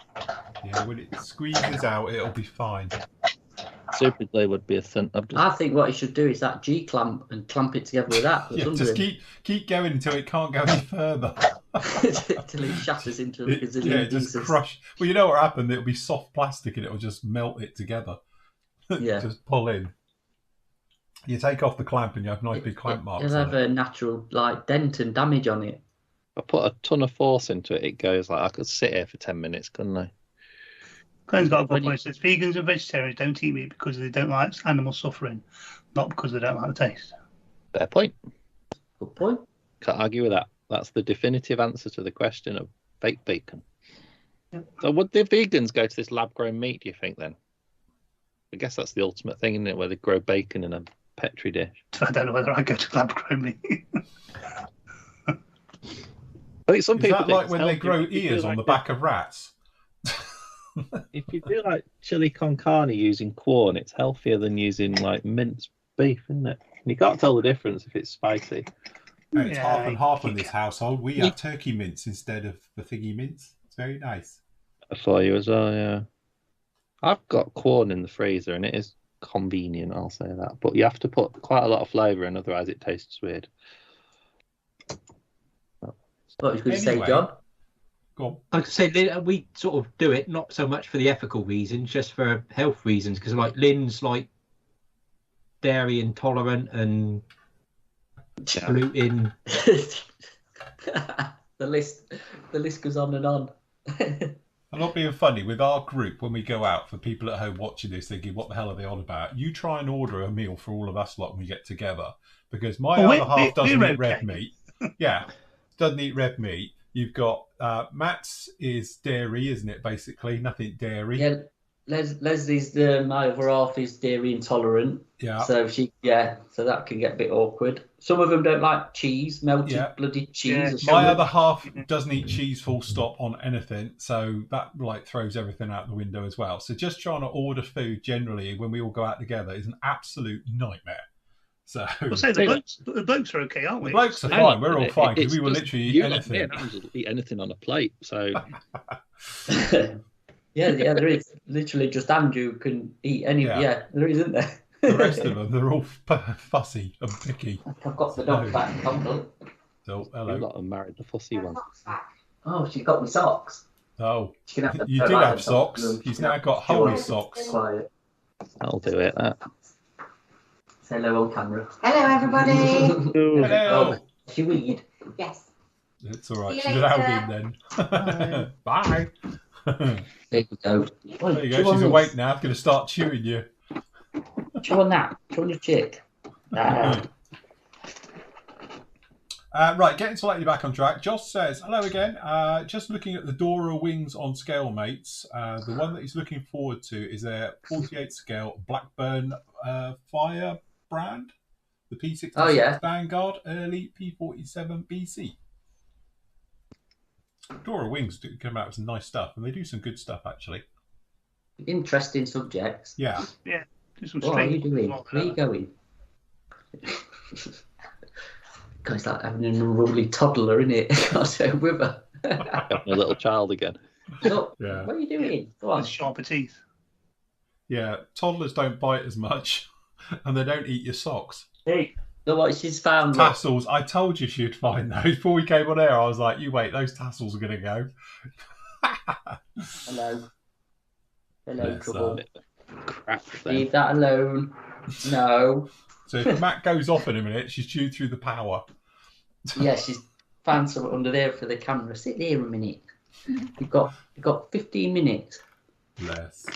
Yeah, when it squeezes out, it'll be fine. Super glue would be a thing. I think what you should do is that G clamp and clamp it together with that. Just keep going until it can't go any further. Until it shatters into a gazillion just pieces. crush. Well, you know what happened? It'll be soft plastic and it'll just melt it together. Yeah. Just pull in. You take off the clamp and you have nice big clamp marks. It'll have a natural dent and damage on it. If I put a ton of force into it, it goes like I could sit here for 10 minutes, couldn't I? Glenn's got a good point. It says vegans and vegetarians don't eat meat because they don't like animal suffering, not because they don't like the taste. Fair point. Good point. Can't argue with that. That's the definitive answer to the question of fake bacon. Yep. So would the vegans go to this lab-grown meat, do you think, then? I guess that's the ultimate thing, isn't it, where they grow bacon in a Petri dish. I don't know whether I go to lab-grown meat. I think some people that like when they grow ears on the back of rats? If you do like chili con carne using corn, it's healthier than using like minced beef, isn't it? You can't tell the difference if it's spicy. It's half and half in this household. We have turkey mince instead of the thingy mince. It's very nice. For you as well, yeah. I've got corn in the freezer and it is convenient, I'll say that. But you have to put quite a lot of flavour in, otherwise it tastes weird. What was going to say, John? Go on. Like I said, we sort of do it not so much for the ethical reasons, just for health reasons. Because like Lynn's like dairy intolerant and gluten. The list goes on and on. I'm not being funny. With our group, when we go out, for people at home watching this thinking, what the hell are they on about? You try and order a meal for all of us lot when we get together. Because my other half doesn't eat red meat. Yeah, doesn't eat red meat. You've got Matt's is dairy, isn't it, basically? Nothing dairy. Yeah, Leslie's, my other half is dairy intolerant. Yeah. So so that can get a bit awkward. Some of them don't like cheese, melted bloody cheese. Yeah. My other half doesn't eat cheese full stop on anything, so that throws everything out the window as well. So just trying to order food generally when we all go out together is an absolute nightmare. So we'll say the blokes are okay, aren't we? The blokes are fine. We're all fine because we will literally eat anything. I will eat anything on a plate. So Yeah, there is literally just Andrew can eat any. Yeah, there is, isn't there? The rest of them, they're all fussy and picky. I've got the dog back. So, You hello. lot have married the fussy one. Oh, she's got me socks. Oh, She can have you did have socks. He's now got holy socks. Quiet. That'll do it. That. Say hello on camera. Hello, everybody. Hello. She weed. Yes. It's all right. See you She's an later. outing then. Bye. There you go. There you go. She's awake now. Going to start chewing you. Chew on that. Chew on your chick. Right, getting slightly back on track. Josh says, hello again. Just looking at the Dora wings on scale, mates. The one that he's looking forward to is their 48 scale Blackburn Firebrand, the P66 Oh, yeah. Vanguard, early P47 BC. Dora wings do come out with some nice stuff, and they do some good stuff, actually. Interesting subjects. Yeah. Yeah. Do some What are you strange doing? ones Where are you like that. going? It's like having an unruly toddler, isn't it? Can't say with her. Having a little child again. Look, Yeah. what are you doing? Go on. With sharper teeth. Yeah, toddlers don't bite as much, and they don't eat your socks. Hey, look what she's found. Tassels. I told you she'd find those before we came on air. I was like, you wait, those tassels are going to go. Hello. Hello, Yes, trouble. Crap. Then. Leave that alone. No. So if Matt goes off in a minute, she's chewed through the power. Yeah, she's found something under there for the camera. Sit there a minute. You've got 15 minutes. Less.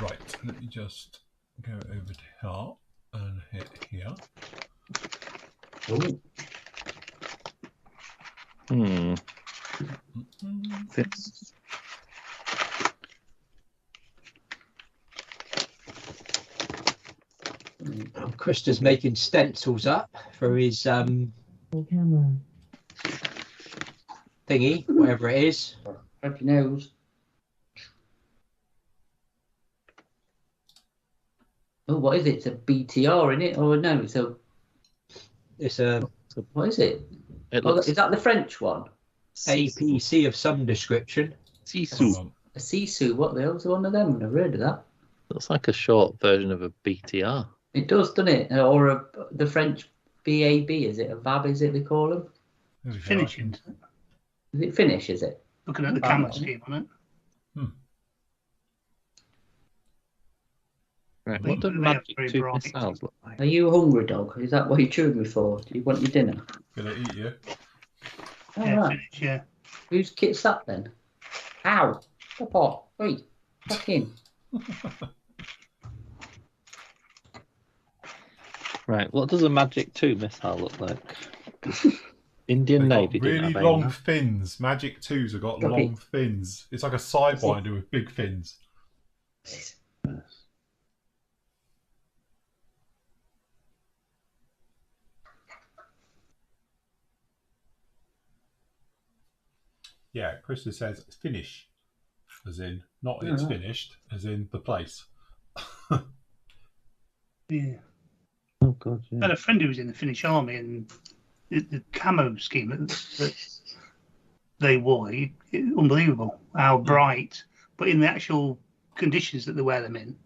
Right, let me just go over to here and hit here. Ooh. This. Krista's making stencils up for his Camera. thingy, whatever it is. Rub your nose. Oh, what is it? It's a BTR, in it? Or no, it's a... It's a What is it? It Oh, looks is that the French one? APC of some description. Sisu. A Sisu. What the hell's one of them? I've never heard of that. Looks like a short version of a BTR. It does, doesn't it? Or the French BAB, is it? A VAB, is it they call them? There we go. Finishing. Is it Finnish, is it? Looking at the camera scheme on it. Right, They- what do they have magic very 2 bright- missiles look like? Are you hungry, dog? Is that what you're chewing me for? Do you want your dinner? Gonna eat you. All Yeah, right. finish, yeah. Whose kit's that then? Ow! Stop off. Wait. Back in. Right, what does a Magic 2 missile look like? Indian They've Navy got didn't really have long aim. fins. Magic 2s have got Got long it. fins. It's like a sidewinder with big fins. Yeah, Krista says finish, as in not it's Yeah. finished, as in the place. Yeah. Oh god, I had yeah. a friend who was in the Finnish army, and the camo scheme that they wore, unbelievable how bright. But in the actual conditions that they wear them in,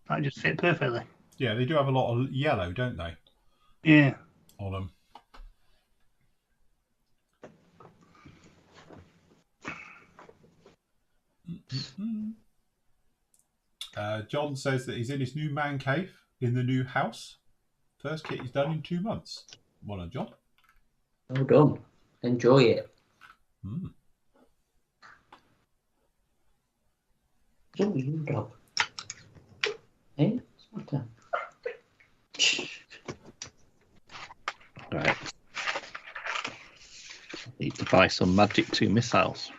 that just fit perfectly. Yeah, they do have a lot of yellow, don't they, Yeah. on them? John says that he's in his new man cave in the new house. First kit he's done in 2 months. Well done, John. Well done. Enjoy it. Mm. Oh, you dog. Hey, what's that? Right. Need to buy some Magic 2 missiles.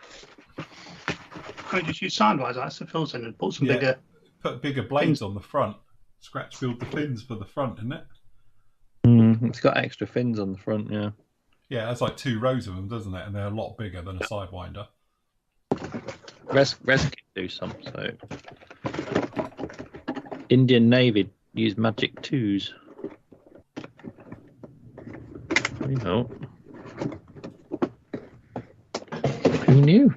I just use sidewise like Sir Phil said and put some Yeah. bigger. Put bigger blades on the front. Scratch build the fins for the front, isn't it? It's got extra fins on the front, yeah. Yeah, that's like 2 rows of them, doesn't it? And they're a lot bigger than a sidewinder. Res do some, so. Indian Navy use Magic 2s. You know. Who knew?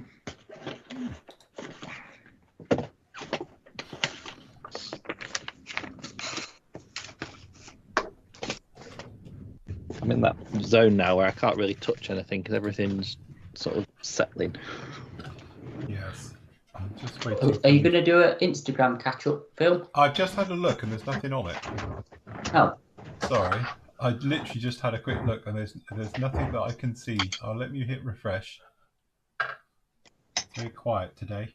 I'm in that zone now where I can't really touch anything because everything's sort of settling. Yes. I'm just waiting. Are you going to do an Instagram catch-up, Phil? I've just had a look and there's nothing on it. Oh. Sorry. I literally just had a quick look and there's nothing that I can see. I'll let you hit refresh. It's very quiet today.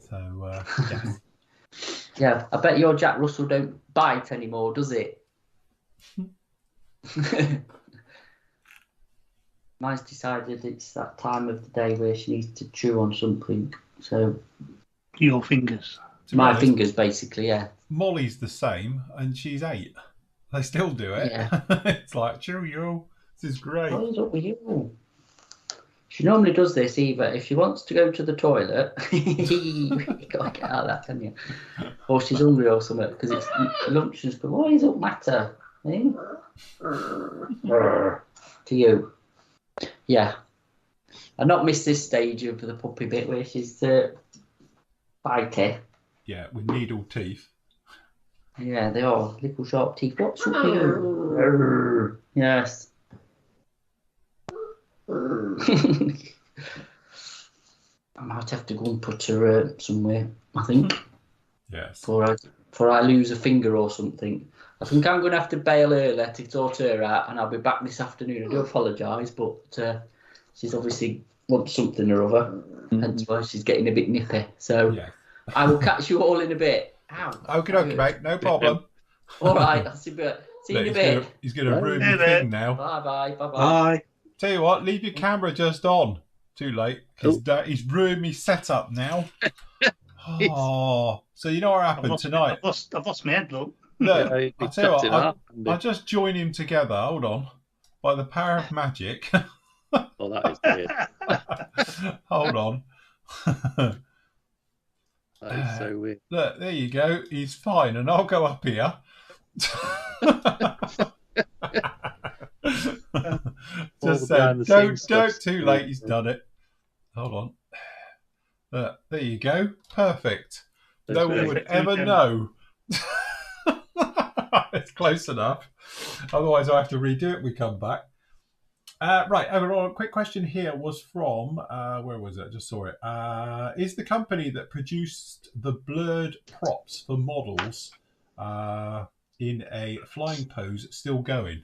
So, yes. Yeah, I bet your Jack Russell don't bite anymore, does it? Mine's decided it's that time of the day where she needs to chew on something. So Your fingers. my fingers, basically, yeah. Molly's the same, and she's 8. They still do it. Yeah. It's like, cheerio, this is great. What is up with you? She normally does this either if she wants to go to the toilet. You gotta get out of that, can you? Or she's hungry or something because it's lunch and stuff. What does it matter? Eh? To you. Yeah. I not missed this stage of the puppy bit where she's bitey. Yeah, with needle teeth. Yeah, they are. Little sharp teeth. What's up with you? Yes. I might have to go and put her somewhere, I think. Yes. Before I lose a finger or something. I think I'm going to have to bail early to sort her out, and I'll be back this afternoon. I do apologise, but she's obviously wants something or other, hence why she's getting a bit nippy. So Yeah. I will catch you all in a bit. Ow. Okay, mate, no problem. All right, I'll see you in a bit. He's going to ruin the thing now. Bye. Bye. Tell you what, leave your camera just on. Too late. He's ruined me setup now. Oh, so you know what happened tonight? I've lost my head, look. Look, Yeah, I'll tell you what, I just join him together. Hold on. By the power of magic. Oh, that is weird. Hold on. That is so weird. Look, there you go. He's fine, and I'll go up here. Just say, don't. Too late. He's done it. Hold on. There you go. Perfect. No one would ever know. It's close enough. Otherwise, I have to redo it. We come back. Right, overall, a quick question here was from, where was it? I just saw it. Is the company that produced the blurred props for models in a flying pose still going?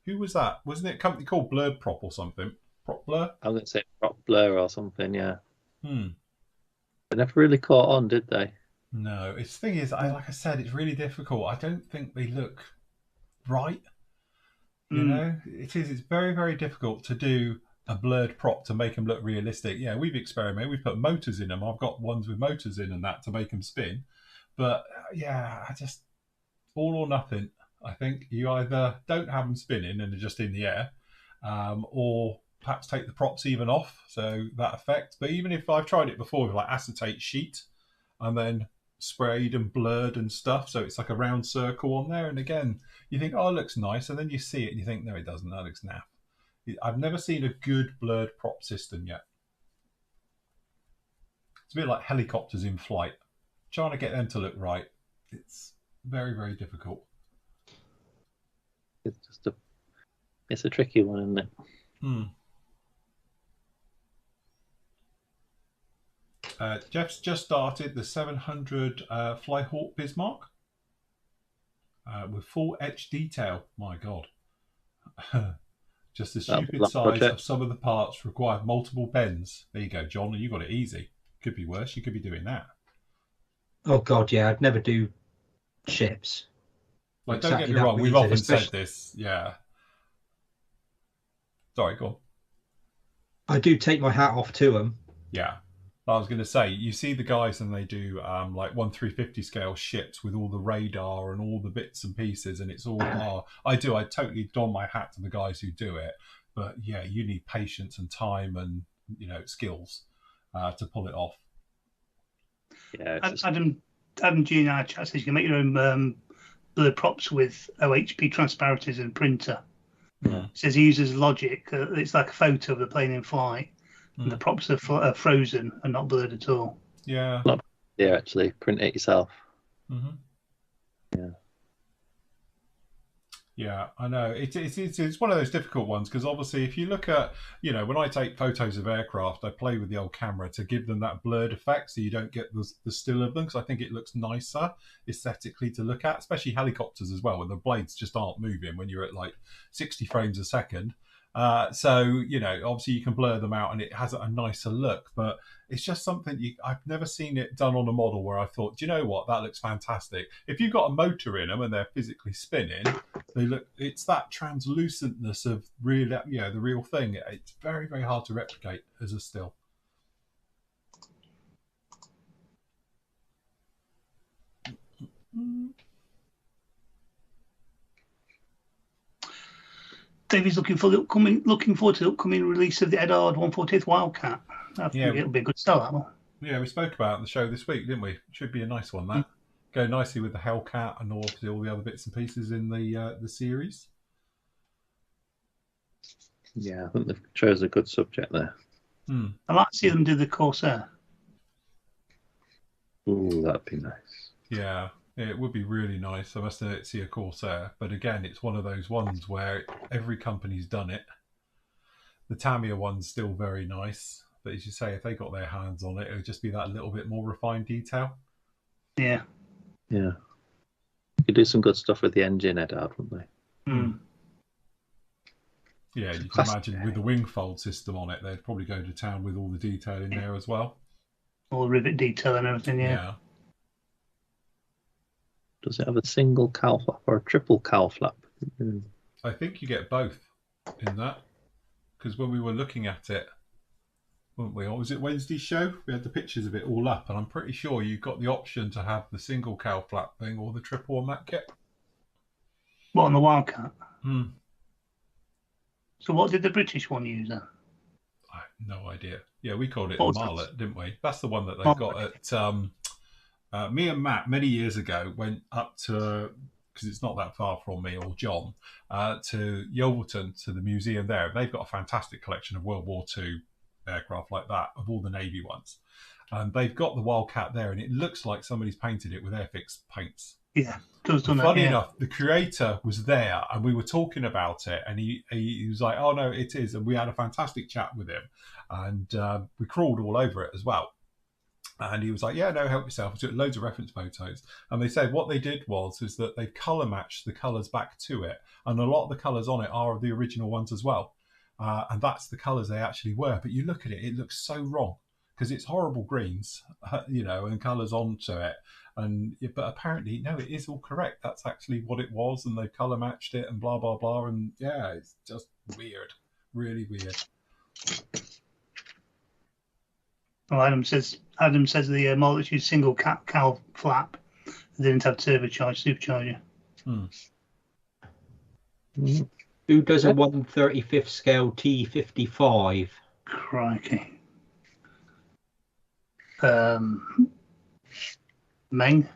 Who was that? Wasn't it a company called Blurred Prop or something? Prop Blur? I'm going to say Prop Blur or something, yeah. They never really caught on, did they? No. The thing is, like I said, it's really difficult. I don't think they look right. You know, it's very, very difficult to do a blurred prop to make them look realistic. Yeah, we've experimented. We've put motors in them. I've got ones with motors in and that to make them spin. But yeah, I just all or nothing. I think you either don't have them spinning and they're just in the air, or perhaps take the props even off, so that effect. But even if I've tried it before with like acetate sheet and then sprayed and blurred and stuff, so it's like a round circle on there, and again you think, oh, it looks nice, and then you see it and you think, no, it doesn't, that looks naff. I've never seen a good blurred prop system yet. It's a bit like helicopters in flight, trying to get them to look right. It's very, very difficult. It's a tricky one, isn't it? Jeff's just started the 700 Flyhawk Bismarck with full etch detail. My God. Just the stupid size of some of the parts require multiple bends. There you go, John, and you got it easy. Could be worse. You could be doing that. Oh, God, yeah. I'd never do ships. Like, Exactly, don't get me wrong. We've often especially... said this. Yeah. Sorry, go on. I do take my hat off to them. Yeah. I was going to say, you see the guys and they do like 1/350 scale ships with all the radar and all the bits and pieces, and it's all, I totally don my hat to the guys who do it. But yeah, you need patience and time and, skills to pull it off. Yeah. Adam G in our chat says you can make your own blur props with OHP transparencies and printer. Yeah. It says he uses logic. It's like a photo of the plane in flight, and the props are frozen and not blurred at all. Yeah. Yeah, actually, print it yourself. Mm-hmm. Yeah. Yeah, I know. It's one of those difficult ones because obviously if you look at, when I take photos of aircraft, I play with the old camera to give them that blurred effect so you don't get the still of them, because I think it looks nicer aesthetically to look at, especially helicopters as well, when the blades just aren't moving when you're at like 60 frames a second. So, obviously you can blur them out and it has a nicer look, but it's just something I've never seen it done on a model where I thought, do you know what, that looks fantastic. If you've got a motor in them and they're physically spinning, it's that translucentness of the real thing. It's very, very hard to replicate as a still. David's looking forward to the upcoming release of the Edard 140th Wildcat. I think it'll be a good sell, that one. Yeah, we spoke about it on the show this week, didn't we? Should be a nice one, that. Go nicely with the Hellcat and obviously all the other bits and pieces in the series. Yeah, I think they've chosen a good subject there. I'd like to see them do the Corsair. Ooh, that'd be nice. Yeah, it would be really nice. I must see a Corsair. But again, it's one of those ones where every company's done it. The Tamiya one's still very nice. But as you say, if they got their hands on it, it would just be that little bit more refined detail. Yeah. Yeah. You could do some good stuff with the engine, Edard, wouldn't they? Yeah, you can imagine with the wing fold system on it, they'd probably go to town with all the detail in there as well. All the rivet detail and everything, yeah. Does it have a single cowl flap or a triple cowl flap? I think you get both in that. Because when we were looking at it, weren't we? Or was it Wednesday's show? We had the pictures of it all up, and I'm pretty sure you got the option to have the single cowl flap thing or the triple on that kit. What, on the Wildcat? So what did the British one use then? I have no idea. Yeah, we called it the Marlet, didn't we? That's the one that they've got at... me and Matt, many years ago, went up to... because it's not that far from me or John, to Yeovilton, to the museum there. They've got a fantastic collection of World War II aircraft like that, of all the Navy ones. They've got the Wildcat there, and it looks like somebody's painted it with Airfix paints. Yeah, does done Funny enough, the creator was there, and we were talking about it, and he was like, "Oh no, it is," and we had a fantastic chat with him, and we crawled all over it as well. And he was like, "Yeah, no, help yourself." I took loads of reference photos, and they said what they did is that they colour matched the colours back to it, and a lot of the colours on it are the original ones as well, and that's the colours they actually were. But you look at it, it looks so wrong because it's horrible greens, and colours onto it. But apparently, no, it is all correct. That's actually what it was, and they colour matched it, and blah blah blah. And yeah, it's just weird, really weird. Well, Adam says the Marlet used single cowl flap. They didn't have supercharger. Who does a 1/35th scale T55? Crikey. Meng.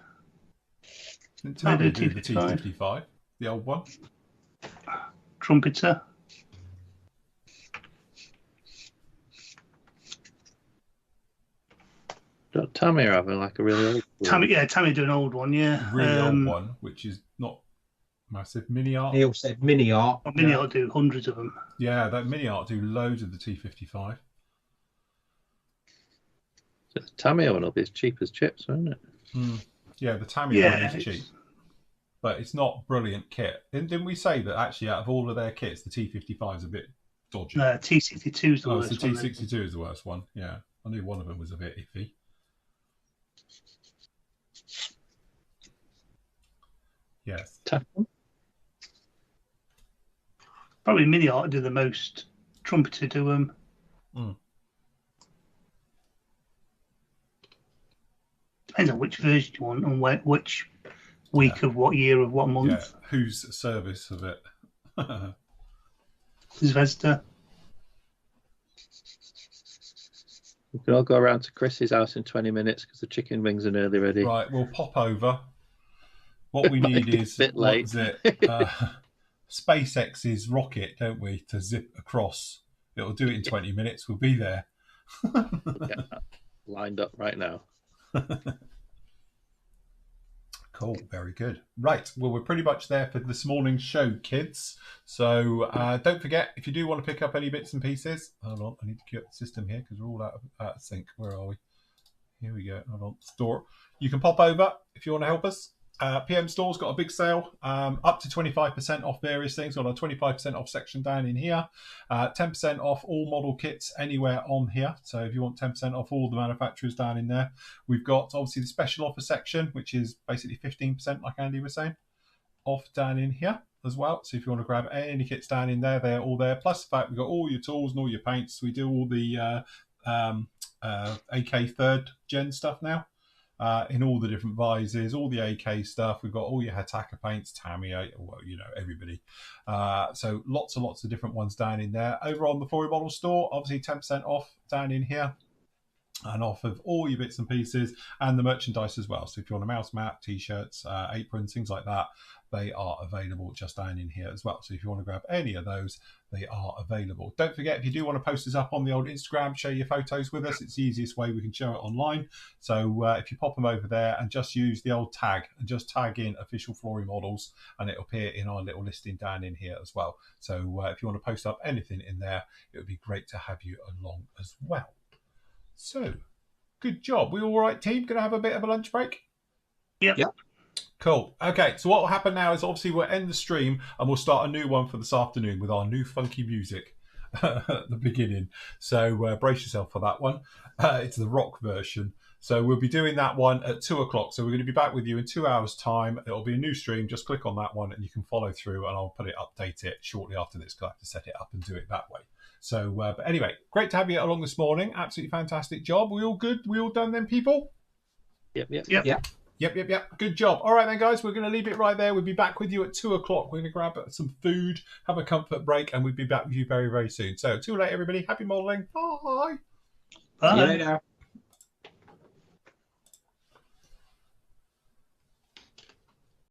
Tell me do the T55, the old one. Trumpeter. Tamiya having like a really old one. Tamiya do an old one, yeah. Really old one, which is not massive. Mini Art. Neil said Mini Art. Well, Mini Art do hundreds of them. Yeah, that Mini Art do loads of the T55. So the Tamiya one will be as cheap as chips, won't it? Yeah, the Tamiya one is cheap. But it's not brilliant kit. Didn't we say that actually out of all of their kits, the T55 is a bit dodgy? T62 is the worst one. The T62 is the worst one, yeah. I knew one of them was a bit iffy. Yes. Probably Mini Art do the most. Trumpeter do them. Depends on which version you want and which week of what year of what month. Yeah, whose service of it. Zvezda. We can all go around to Chris's house in 20 minutes because the chicken wings are nearly ready. Right, we'll pop over. What we need is a bit late. What is it? SpaceX's rocket, don't we, to zip across. It'll do it in 20 minutes. We'll be there. Get that lined up right now. Cool, very good. Right, well, we're pretty much there for this morning's show, kids. So don't forget, if you do want to pick up any bits and pieces, hold on, I need to queue up the system here because we're all out of sync. Where are we? Here we go. Hold on, store. You can pop over if you want to help us. PM Store's got a big sale, up to 25% off various things. Got a 25% off section down in here, 10% off all model kits anywhere on here. So if you want 10% off all the manufacturers down in there, we've got obviously the special offer section, which is basically 15%, like Andy was saying, off down in here as well. So if you want to grab any kits down in there, they're all there. Plus the fact we've got all your tools and all your paints. We do all the AK 3rd gen stuff now. In all the different visors, all the AK stuff. We've got all your Hataka paints, Tamiya, well, you know, everybody. So lots and lots of different ones down in there. Over on the Four Model store, obviously 10% off down in here. And off of all your bits and pieces and the merchandise as well. So if you want a mouse mat, t-shirts, aprons, things like that, they are available just down in here as well. So if you want to grab any of those, they are available. Don't forget, if you do want to post us up on the old Instagram, share your photos with us. It's the easiest way we can show it online. So if you pop them over there and just use the old tag and just tag in official flooring models, and it'll appear in our little listing down in here as well. So if you want to post up anything in there, it would be great to have you along as well. So, good job. We all right, team? Going to have a bit of a lunch break? Yep. Cool. Okay, so what will happen now is obviously we'll end the stream and we'll start a new one for this afternoon with our new funky music at the beginning. So brace yourself for that one. It's the rock version. So we'll be doing that one at 2 o'clock. So we're going to be back with you in 2 hours' time. It'll be a new stream. Just click on that one and you can follow through, and I'll update it shortly after this because I have to set it up and do it that way. So, but anyway, great to have you along this morning. Absolutely fantastic job. We all good? We all done then, people? Yep. Yep. Good job. All right then, guys, we're going to leave it right there. We'll be back with you at 2 o'clock. We're going to grab some food, have a comfort break, and we'll be back with you very, very soon. So, till later, everybody. Happy modelling. Bye. Bye. See you later.